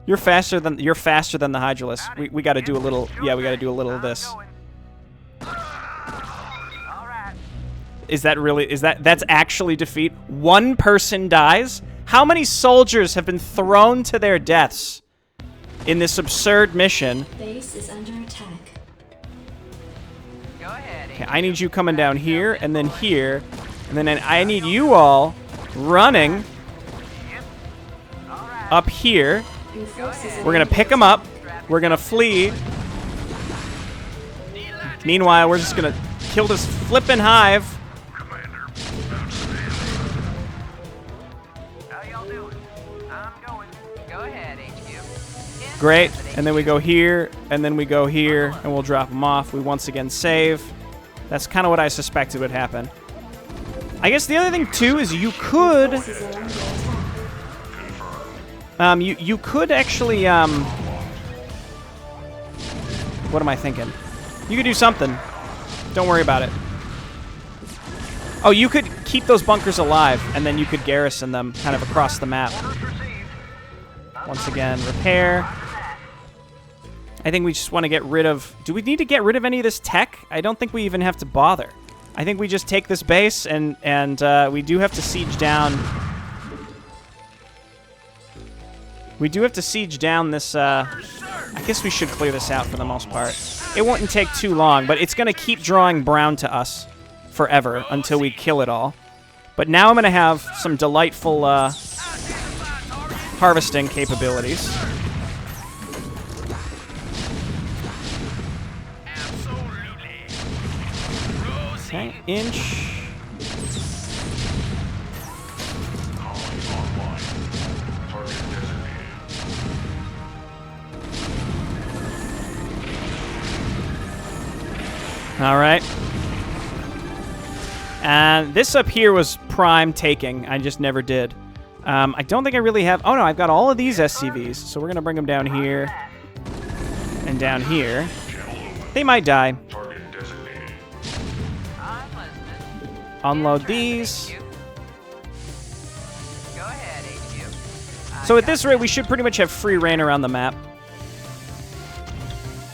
[SPEAKER 1] You're faster than the Hydralisk. We gotta do a little we gotta do a little of this.
[SPEAKER 4] All right.
[SPEAKER 1] That's actually defeat? One person dies? How many soldiers have been thrown to their deaths in this absurd mission?
[SPEAKER 3] Base is under attack.
[SPEAKER 5] Go ahead.
[SPEAKER 1] Okay, I need you coming down here, and then here, and then I need you all running up here.
[SPEAKER 3] Your forces are
[SPEAKER 1] We're gonna
[SPEAKER 3] under
[SPEAKER 1] pick them
[SPEAKER 3] attack.
[SPEAKER 1] up. We're gonna flee. Meanwhile, we're just gonna kill this flippin' hive.
[SPEAKER 4] How y'all doing? I'm going.
[SPEAKER 5] Go ahead, HQ.
[SPEAKER 1] Great. And then we go here, and then we go here, and we'll drop them off. We once again save. That's kind of what I suspected would happen. I guess the other thing, too, is you could...
[SPEAKER 3] Forces are under attack.
[SPEAKER 1] You could actually, what am I thinking? You could do something. Don't worry about it. Oh, you could keep those bunkers alive, and then you could garrison them kind of across the map.
[SPEAKER 4] Orders received.
[SPEAKER 1] Once again, repair. I think we just want to get rid of... Do we need to get rid of any of this tech? I don't think we even have to bother. I think we just take this base, and we do have to siege down... We do have to siege down this, I guess we should clear this out for the most part. It won't take too long, but it's going to keep drawing brown to us forever until we kill it all. But now I'm going to have some delightful, harvesting capabilities.
[SPEAKER 4] Absolutely.
[SPEAKER 1] Okay, inch. All right. And this up here was prime taking. I just never did. I don't think I really have... Oh, no, I've got all of these SCVs. So we're going to bring them down here and down here. They might die.
[SPEAKER 6] Target designated.
[SPEAKER 5] I'm listening.
[SPEAKER 1] Unload these.
[SPEAKER 5] HQ. Go ahead, HQ.
[SPEAKER 1] So at this rate, we should pretty much have free reign around the map.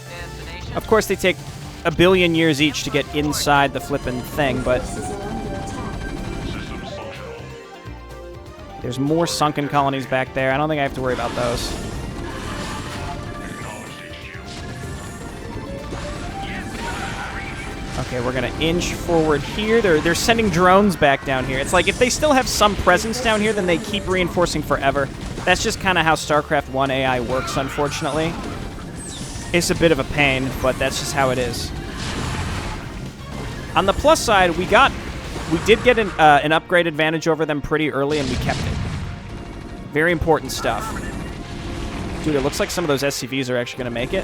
[SPEAKER 5] Destination.
[SPEAKER 1] Of course, they take a billion years each to get inside the flippin' thing, but
[SPEAKER 3] Forces are under attack.
[SPEAKER 6] Systems functional.
[SPEAKER 1] there's more sunken colonies back there. I don't think I have to worry about those. Okay, we're gonna inch forward here. They're sending drones back down here. It's like if they still have some presence down here, then they keep reinforcing forever. That's just kind of how StarCraft 1 AI works, unfortunately. It's a bit of a pain, but that's just how it is. On the plus side, we did get an upgrade advantage over them pretty early, and we kept it. Very important stuff. Dude, it looks like some of those SCVs are actually going to make it.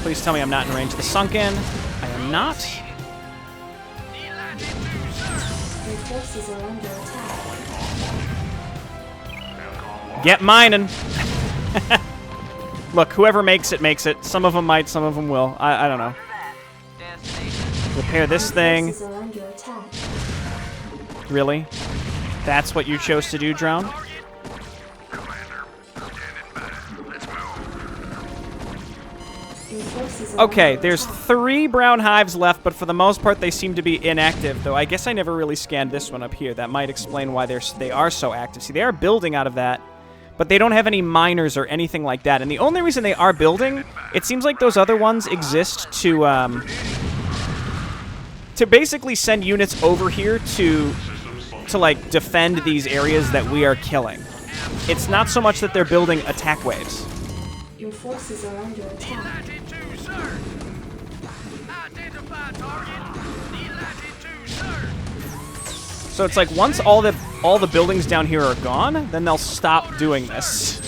[SPEAKER 1] Please tell me I'm not in range of the sunken. I am not.
[SPEAKER 3] Your forces are under attack.
[SPEAKER 1] Get mining. Look, whoever makes it, makes it. Some of them might, some of them will. I don't know.
[SPEAKER 5] Destination.
[SPEAKER 1] Repair this
[SPEAKER 3] Your
[SPEAKER 1] thing.
[SPEAKER 3] forces are under attack.
[SPEAKER 1] Really? That's what you chose to do, drone?
[SPEAKER 3] Your forces are
[SPEAKER 1] Okay,
[SPEAKER 3] under
[SPEAKER 1] there's
[SPEAKER 3] attack.
[SPEAKER 1] 3 brown hives left, but for the most part, they seem to be inactive, though I guess I never really scanned this one up here. That might explain why they are so active. See, they are building out of that, but they don't have any miners or anything like that. And the only reason they are building, it seems like those other ones exist to basically send units over here to like, defend these areas that we are killing. It's not so much that they're building attack waves.
[SPEAKER 3] Your forces are under attack.
[SPEAKER 1] So it's like once all the buildings down here are gone, then they'll stop doing this.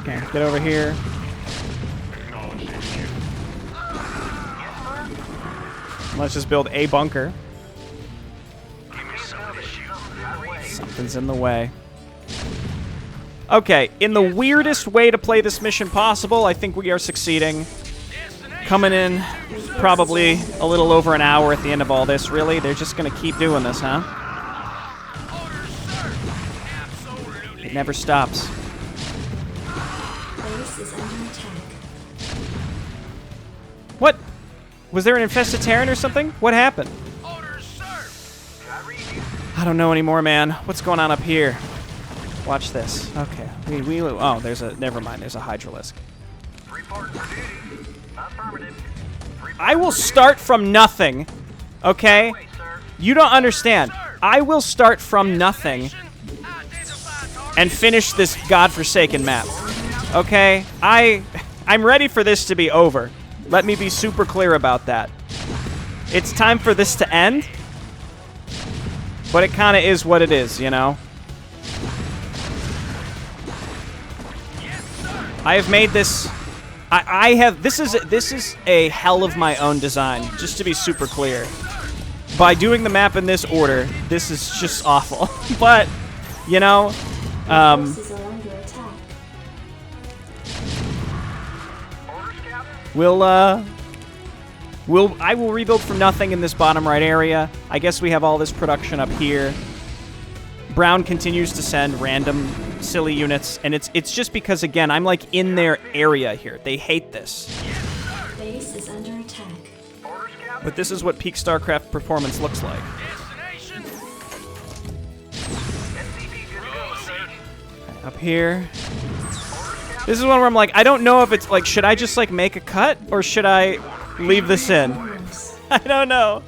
[SPEAKER 1] Okay, get over here. Let's just build a bunker. Something's in the way. Okay, in the weirdest way to play this mission possible, I think we are succeeding. Coming in probably a little over an hour at the end of all this, really? They're just gonna keep doing this, huh? It never stops.
[SPEAKER 3] Base is under attack.
[SPEAKER 1] What? Was there an infested Terran or something? What happened? I don't know anymore, man. What's going on up here? Watch this. Okay. Oh, never mind. There's a Hydralisk.
[SPEAKER 4] Report for duty. Affirmative.
[SPEAKER 1] I will start from nothing. Okay?
[SPEAKER 4] Wait, sir.
[SPEAKER 1] You don't understand. I will start from nothing and finish this godforsaken map. Okay? I'm ready for this to be over. Let me be super clear about that. It's time for this to end. But it kind of is what it is, you know? I have made this... This is a hell of my own design, just to be super clear. By doing the map in this order, this is just awful. But, you know...
[SPEAKER 3] Forces are under attack.
[SPEAKER 1] I will rebuild from nothing in this bottom right area. I guess we have all this production up here. Brown continues to send random silly units, and it's just because, again, I'm like in their area here. They hate this.
[SPEAKER 3] Base is under attack.
[SPEAKER 1] But this is what peak StarCraft performance looks like. Up here. This is one where I'm like, I don't know if it's like, should I just like make a cut or should I leave this in? I don't know.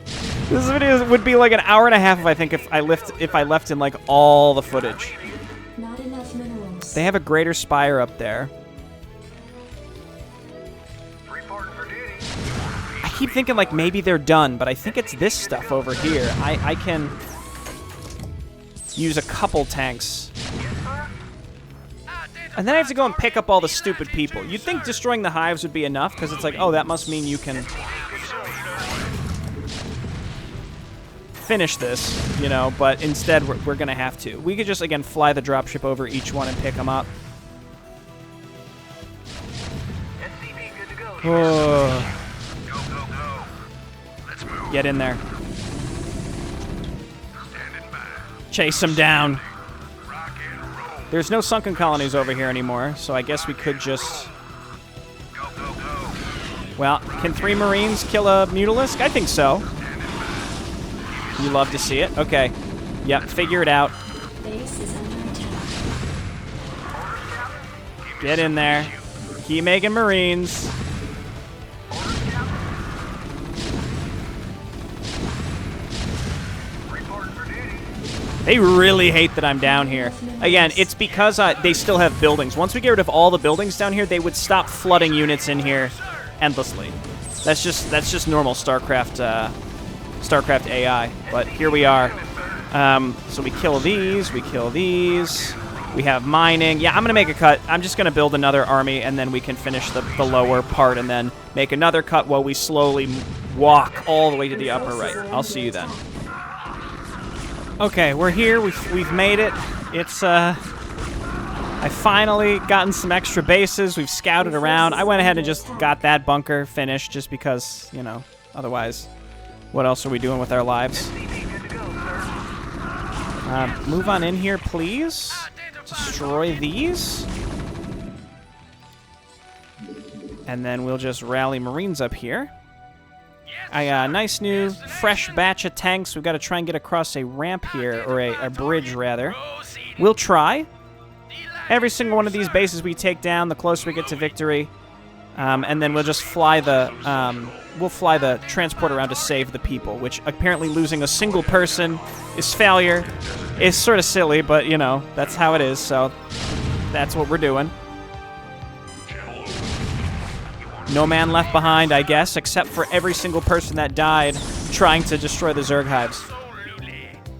[SPEAKER 1] This video would be like an hour and a half if I left in like all the footage.
[SPEAKER 3] Not enough minerals.
[SPEAKER 1] They have a greater spire up there.
[SPEAKER 4] Report for duty.
[SPEAKER 1] I keep thinking like maybe they're done, but I think it's this stuff over here. I can use a couple tanks. And then I have to go and pick up all the stupid people. You'd think destroying the hives would be enough, because it's like, oh, that must mean you can finish this, you know, but instead we're going to have to. We could just, again, fly the dropship over each one and pick them up.
[SPEAKER 4] SCV good to go.
[SPEAKER 1] Oh,
[SPEAKER 2] Go, go, go. Let's move.
[SPEAKER 1] get in there.
[SPEAKER 2] Standing by.
[SPEAKER 1] Chase them down.
[SPEAKER 2] Rock and roll.
[SPEAKER 1] There's no sunken colonies over here anymore, so I guess we could just...
[SPEAKER 2] Go, go, go.
[SPEAKER 1] Well, can 3 Marines kill a Mutalisk? I think so. You love to see it? Okay. Yep, figure it out.
[SPEAKER 3] Base is under attack.
[SPEAKER 1] Get in there. Keep making Marines. They really hate that I'm down here. Again, it's because they still have buildings. Once we get rid of all the buildings down here, they would stop flooding units in here endlessly. That's just normal StarCraft AI. But here we are. So we kill these. We kill these. We have mining. Yeah, I'm gonna make a cut. I'm just gonna build another army, and then we can finish the lower part, and then make another cut while we slowly walk all the way to the upper right. I'll see you then. Okay, we're here. We've made it. It's I finally gotten some extra bases. We've scouted around. I went ahead and just got that bunker finished just because, you know, otherwise, what else are we doing with our lives? Move on in here, please. Destroy these. And then we'll just rally Marines up here. I got a nice new, fresh batch of tanks. We've got to try and get across a ramp here, or a bridge, rather. We'll try. Every single one of these bases we take down, the closer we get to victory. And then we'll just fly the, transport around to save the people, which apparently losing a single person is failure. It's sort of silly, but, you know, that's how it is, so that's what we're doing. No man left behind, I guess, except for every single person that died trying to destroy the Zerg hives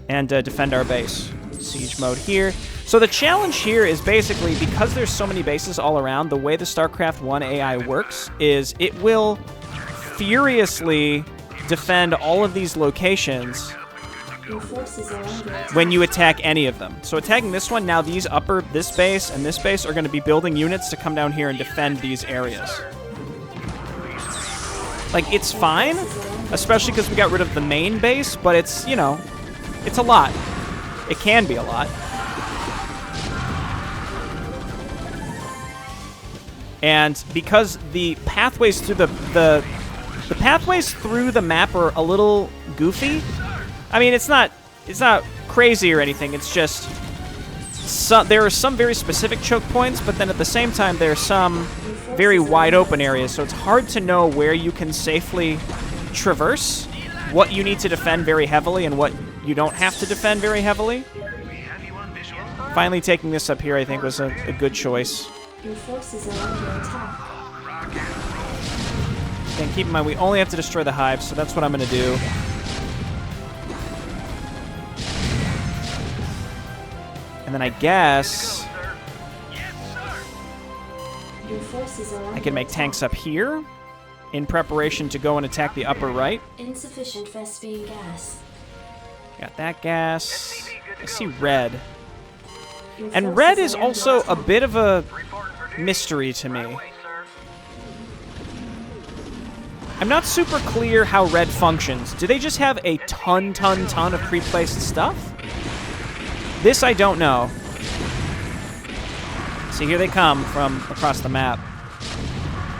[SPEAKER 1] and defend our base. Siege mode here. So the challenge here is basically, because there's so many bases all around, the way the StarCraft 1 AI works is it will furiously defend all of these locations when you attack any of them. So attacking this one, now this base and this base are going to be building units to come down here and defend these areas. Like, it's fine, especially because we got rid of the main base, but it's, you know, it's a lot. It can be a lot. And because the pathways through the pathways through the map are a little goofy. I mean, it's not crazy or anything. It's just there are some very specific choke points, but then at the same time there are some very wide open areas, so it's hard to know where you can safely traverse, what you need to defend very heavily and what you don't have to defend very heavily. Finally taking this up here, I think, was a good choice.
[SPEAKER 3] Your forces are under attack.
[SPEAKER 1] And keep in mind, we only have to destroy the hive, so that's what I'm going to do. And then I guess I can make tanks up here in preparation to go and attack the upper right.
[SPEAKER 3] Insufficient Vespene gas.
[SPEAKER 1] Got that gas. I see red. And red is also a bit of a mystery to me. I'm not super clear how red functions. Do they just have a ton of pre-placed stuff? This I don't know. See, here they come from across the map.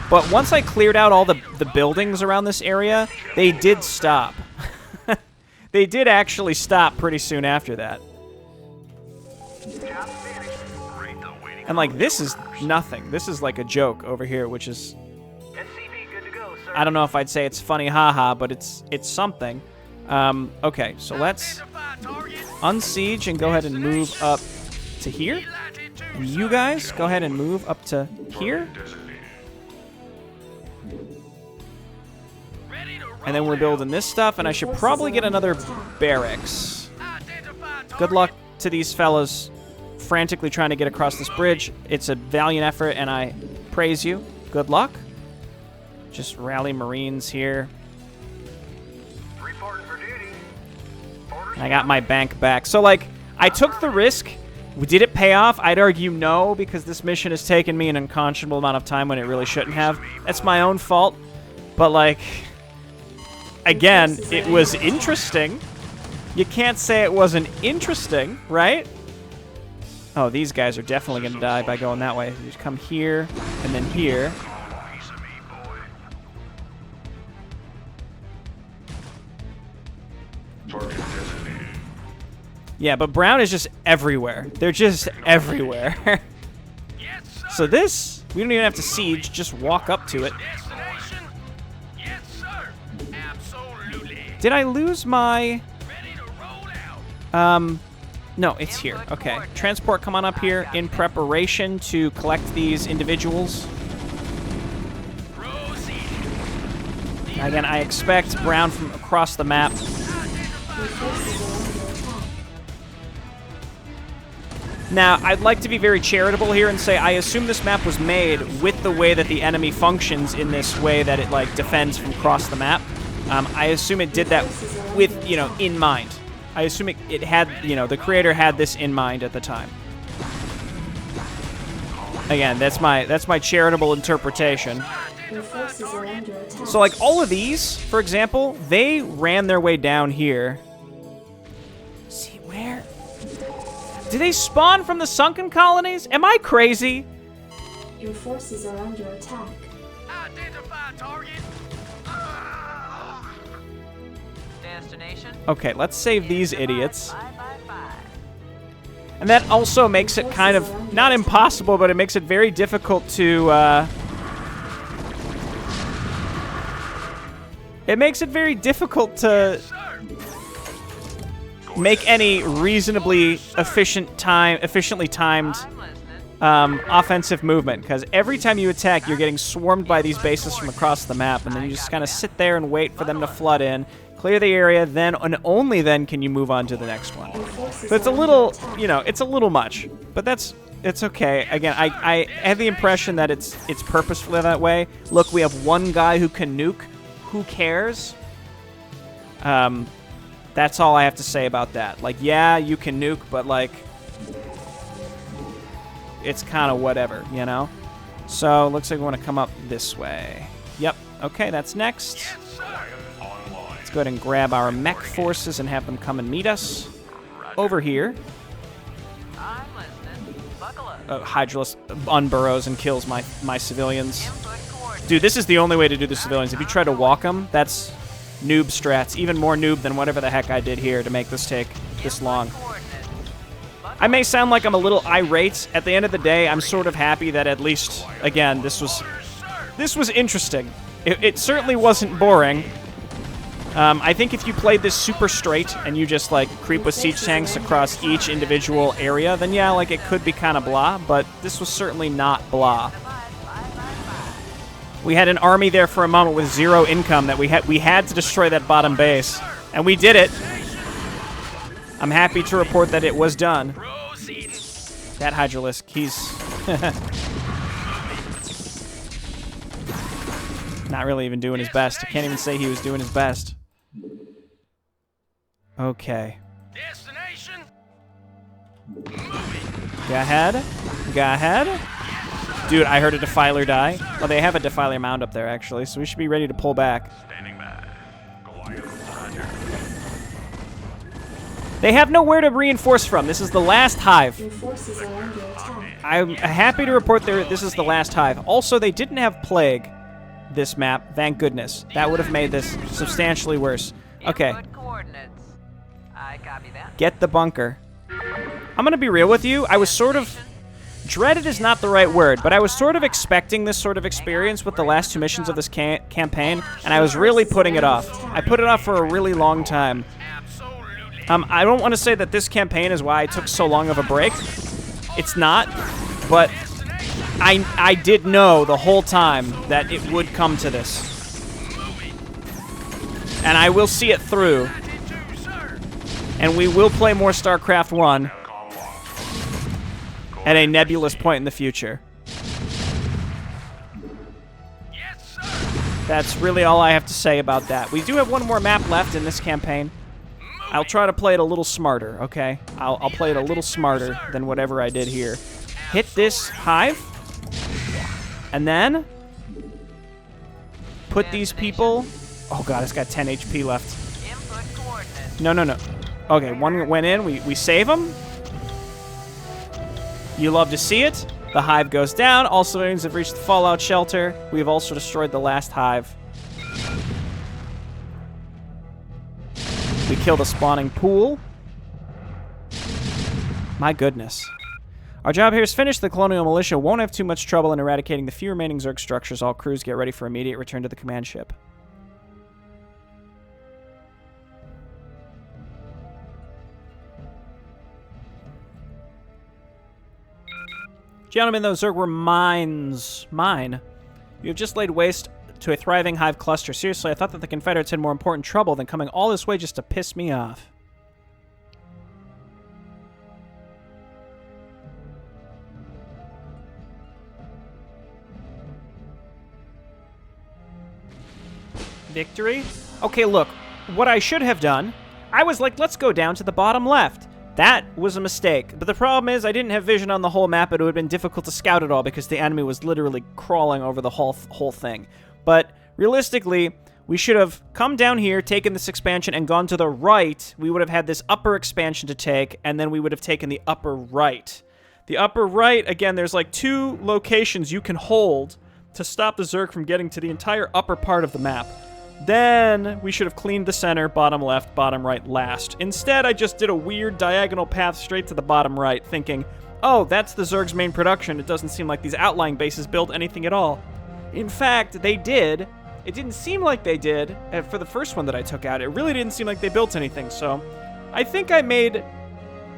[SPEAKER 1] But once I cleared out all the buildings around this area, they did stop. They did actually stop pretty soon after that. And, like, this is nothing. This is like a joke over here, which is... I don't know if I'd say it's funny, haha, but it's something. Okay, so let's unsiege and go ahead and move up to here. And you guys, go ahead and move up to here. And then we're building this stuff, and I should probably get another barracks. Good luck to these fellas frantically trying to get across this bridge. It's a valiant effort, and I praise you. Good luck. Just rally Marines here. And I got my bank back. So, like, I took the risk. Did it pay off? I'd argue no, because this mission has taken me an unconscionable amount of time when it really shouldn't have. That's my own fault. But, like, again, it was interesting. You can't say it wasn't interesting, right? Oh, these guys are definitely going to die by going that way. You just come here and then here.
[SPEAKER 6] Target
[SPEAKER 1] Yeah, but brown is just everywhere. They're just everywhere.
[SPEAKER 4] Yes, sir.
[SPEAKER 1] So this, we don't even have to siege, just walk up to it.
[SPEAKER 4] Destination? Yes, sir. Absolutely.
[SPEAKER 1] Did I lose my...
[SPEAKER 4] Ready to roll out.
[SPEAKER 1] No, it's here. Okay. Transport, come on up here in preparation to collect these individuals.
[SPEAKER 4] Proceed.
[SPEAKER 1] Again, I expect brown from across the map.
[SPEAKER 3] Your forces are under attack.
[SPEAKER 1] Now, I'd like to be very charitable here and say I assume this map was made with the way that the enemy functions in this way that it, like, defends from across the map. I assume it did that with, you know, in mind. I assume it had, you know, the creator had this in mind at the time. Again, that's my charitable interpretation.
[SPEAKER 3] Your forces are under attack.
[SPEAKER 1] So, like, all of these, for example, they ran their way down here. See, where? Do they spawn from the sunken colonies? Am I crazy?
[SPEAKER 3] Your forces are under attack.
[SPEAKER 4] Identify target.
[SPEAKER 5] Destination.
[SPEAKER 1] Okay, let's save these idiots.
[SPEAKER 5] 555.
[SPEAKER 1] And that also makes it kind of, not impossible, but it makes it very difficult to, it makes it very difficult to make any reasonably efficiently timed
[SPEAKER 5] I'm listening.
[SPEAKER 1] offensive movement, because every time you attack, you're getting swarmed by these bases from across the map, and then you just kind of sit there and wait for them to flood in, clear the area, then and only then can you move on to the next one.
[SPEAKER 3] Your forces
[SPEAKER 1] So it's a
[SPEAKER 3] are under
[SPEAKER 1] little,
[SPEAKER 3] attack.
[SPEAKER 1] you know, it's a little much, but it's okay. Again, I have the impression that it's purposefully that way. Look, we have one guy who can nuke. Who cares? That's all I have to say about that. Like, yeah, you can nuke, but like, it's kind of whatever, you know? So, looks like we want to come up this way. Yep, okay, that's next. Let's go ahead and grab our mech forces and have them come and meet us. Over here.
[SPEAKER 5] I'm listening. Buckle up.
[SPEAKER 1] Hydralis unburrows and kills my civilians.
[SPEAKER 5] Input coordinates.
[SPEAKER 1] Dude, this is the only way to do the civilians. If you try to walk them, that's noob strats. Even more noob than whatever the heck I did here to make this take this long.
[SPEAKER 5] Coordinates.
[SPEAKER 1] I may sound like I'm a little irate. At the end of the day, I'm sort of happy that at least, again, this was interesting. It certainly wasn't boring. I think if you played this super straight and you just, like, creep with siege tanks across each individual area, then yeah, like, it could be kind of blah, but this was certainly not blah. We had an army there for a moment with 0 income that we had to destroy that bottom base, and we did it. I'm happy to report that it was done.
[SPEAKER 4] Proceed.
[SPEAKER 1] That Hydralisk, he's not really even doing his best. I can't even say he was doing his best. Okay.
[SPEAKER 4] Destination.
[SPEAKER 1] Go ahead. Go ahead. Dude, I heard a Defiler die. Well, they have a Defiler mound up there, actually, so we should be ready to pull back.
[SPEAKER 6] Standing by. Goliath, Roger.
[SPEAKER 1] They have nowhere to reinforce from. This is the last hive.
[SPEAKER 3] Your forces are under attack.
[SPEAKER 1] I'm happy to report this is the last hive. Also, they didn't have Plague this map, thank goodness. That would have made this substantially worse. Okay,
[SPEAKER 5] Input coordinates. I copy that.
[SPEAKER 1] get the bunker. I'm gonna be real with you. I was sort of... Dreaded is not the right word, but I was sort of expecting this sort of experience with the last 2 missions of this campaign, and I was really putting it off. I put it off for a really long time.
[SPEAKER 4] Absolutely.
[SPEAKER 1] I don't want to say that this campaign is why I took so long of a break. It's not, but I did know the whole time that it would come to this. And I will see it through. And we will play more StarCraft 1 at a nebulous point in the future.
[SPEAKER 4] Yes, sir.
[SPEAKER 1] That's really all I have to say about that. We do have one more map left in this campaign. I'll try to play it a little smarter, okay? I'll play it a little smarter than whatever I did here. Hit this hive. And then put these people... Oh god, it's got 10 HP left.
[SPEAKER 5] Input coordinates.
[SPEAKER 1] No. Okay, one went in. We save them. You love to see it. The hive goes down. All civilians have reached the fallout shelter. We have also destroyed the last hive. We killed a spawning pool. My goodness. Our job here is finished. The Colonial Militia won't have too much trouble in eradicating the few remaining Zerg structures. All crews get ready for immediate return to the command ship. Gentlemen, those Zerg were mine. You have just laid waste to a thriving hive cluster. Seriously, I thought that the Confederates had more important trouble than coming all this way just to piss me off. Victory? Okay, look, what I should have done, I was like, let's go down to the bottom left. That was a mistake. But the problem is I didn't have vision on the whole map. It would have been difficult to scout it all because the enemy was literally crawling over the whole thing. But realistically, we should have come down here, taken this expansion, and gone to the right. We would have had this upper expansion to take, and then we would have taken the upper right. The upper right, again, there's like 2 locations you can hold to stop the Zerg from getting to the entire upper part of the map. Then we should have cleaned the center, bottom left, bottom right last. Instead, I just did a weird diagonal path straight to the bottom right, thinking, oh, that's the Zerg's main production. It doesn't seem like these outlying bases built anything at all. In fact, they did. It didn't seem like they did for the first one that I took out. It really didn't seem like they built anything, so I think I made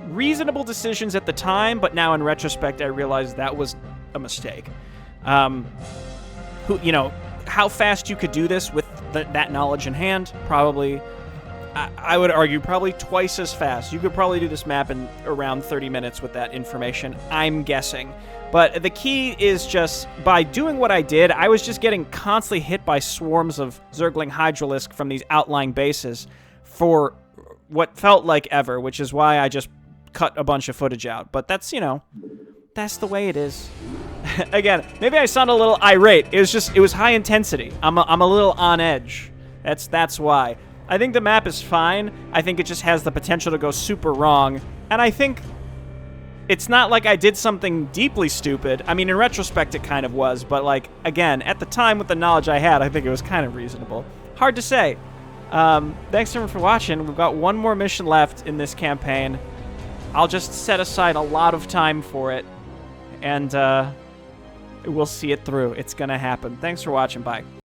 [SPEAKER 1] reasonable decisions at the time, but now in retrospect, I realize that was a mistake. How fast you could do this with that knowledge in hand, probably, I would argue, probably twice as fast. You could probably do this map in around 30 minutes with that information, I'm guessing. But the key is just, by doing what I did, I was just getting constantly hit by swarms of Zergling Hydralisk from these outlying bases for what felt like ever, which is why I just cut a bunch of footage out. But that's, that's the way it is. Again, maybe I sound a little irate. It was high intensity. I'm a little on edge. That's why. I think the map is fine. I think it just has the potential to go super wrong. And I think it's not like I did something deeply stupid. I mean, in retrospect, it kind of was. But, like, again, at the time with the knowledge I had, I think it was kind of reasonable. Hard to say. Thanks, everyone, for watching. We've got one more mission left in this campaign. I'll just set aside a lot of time for it. And, we'll see it through. It's gonna happen. Thanks for watching. Bye.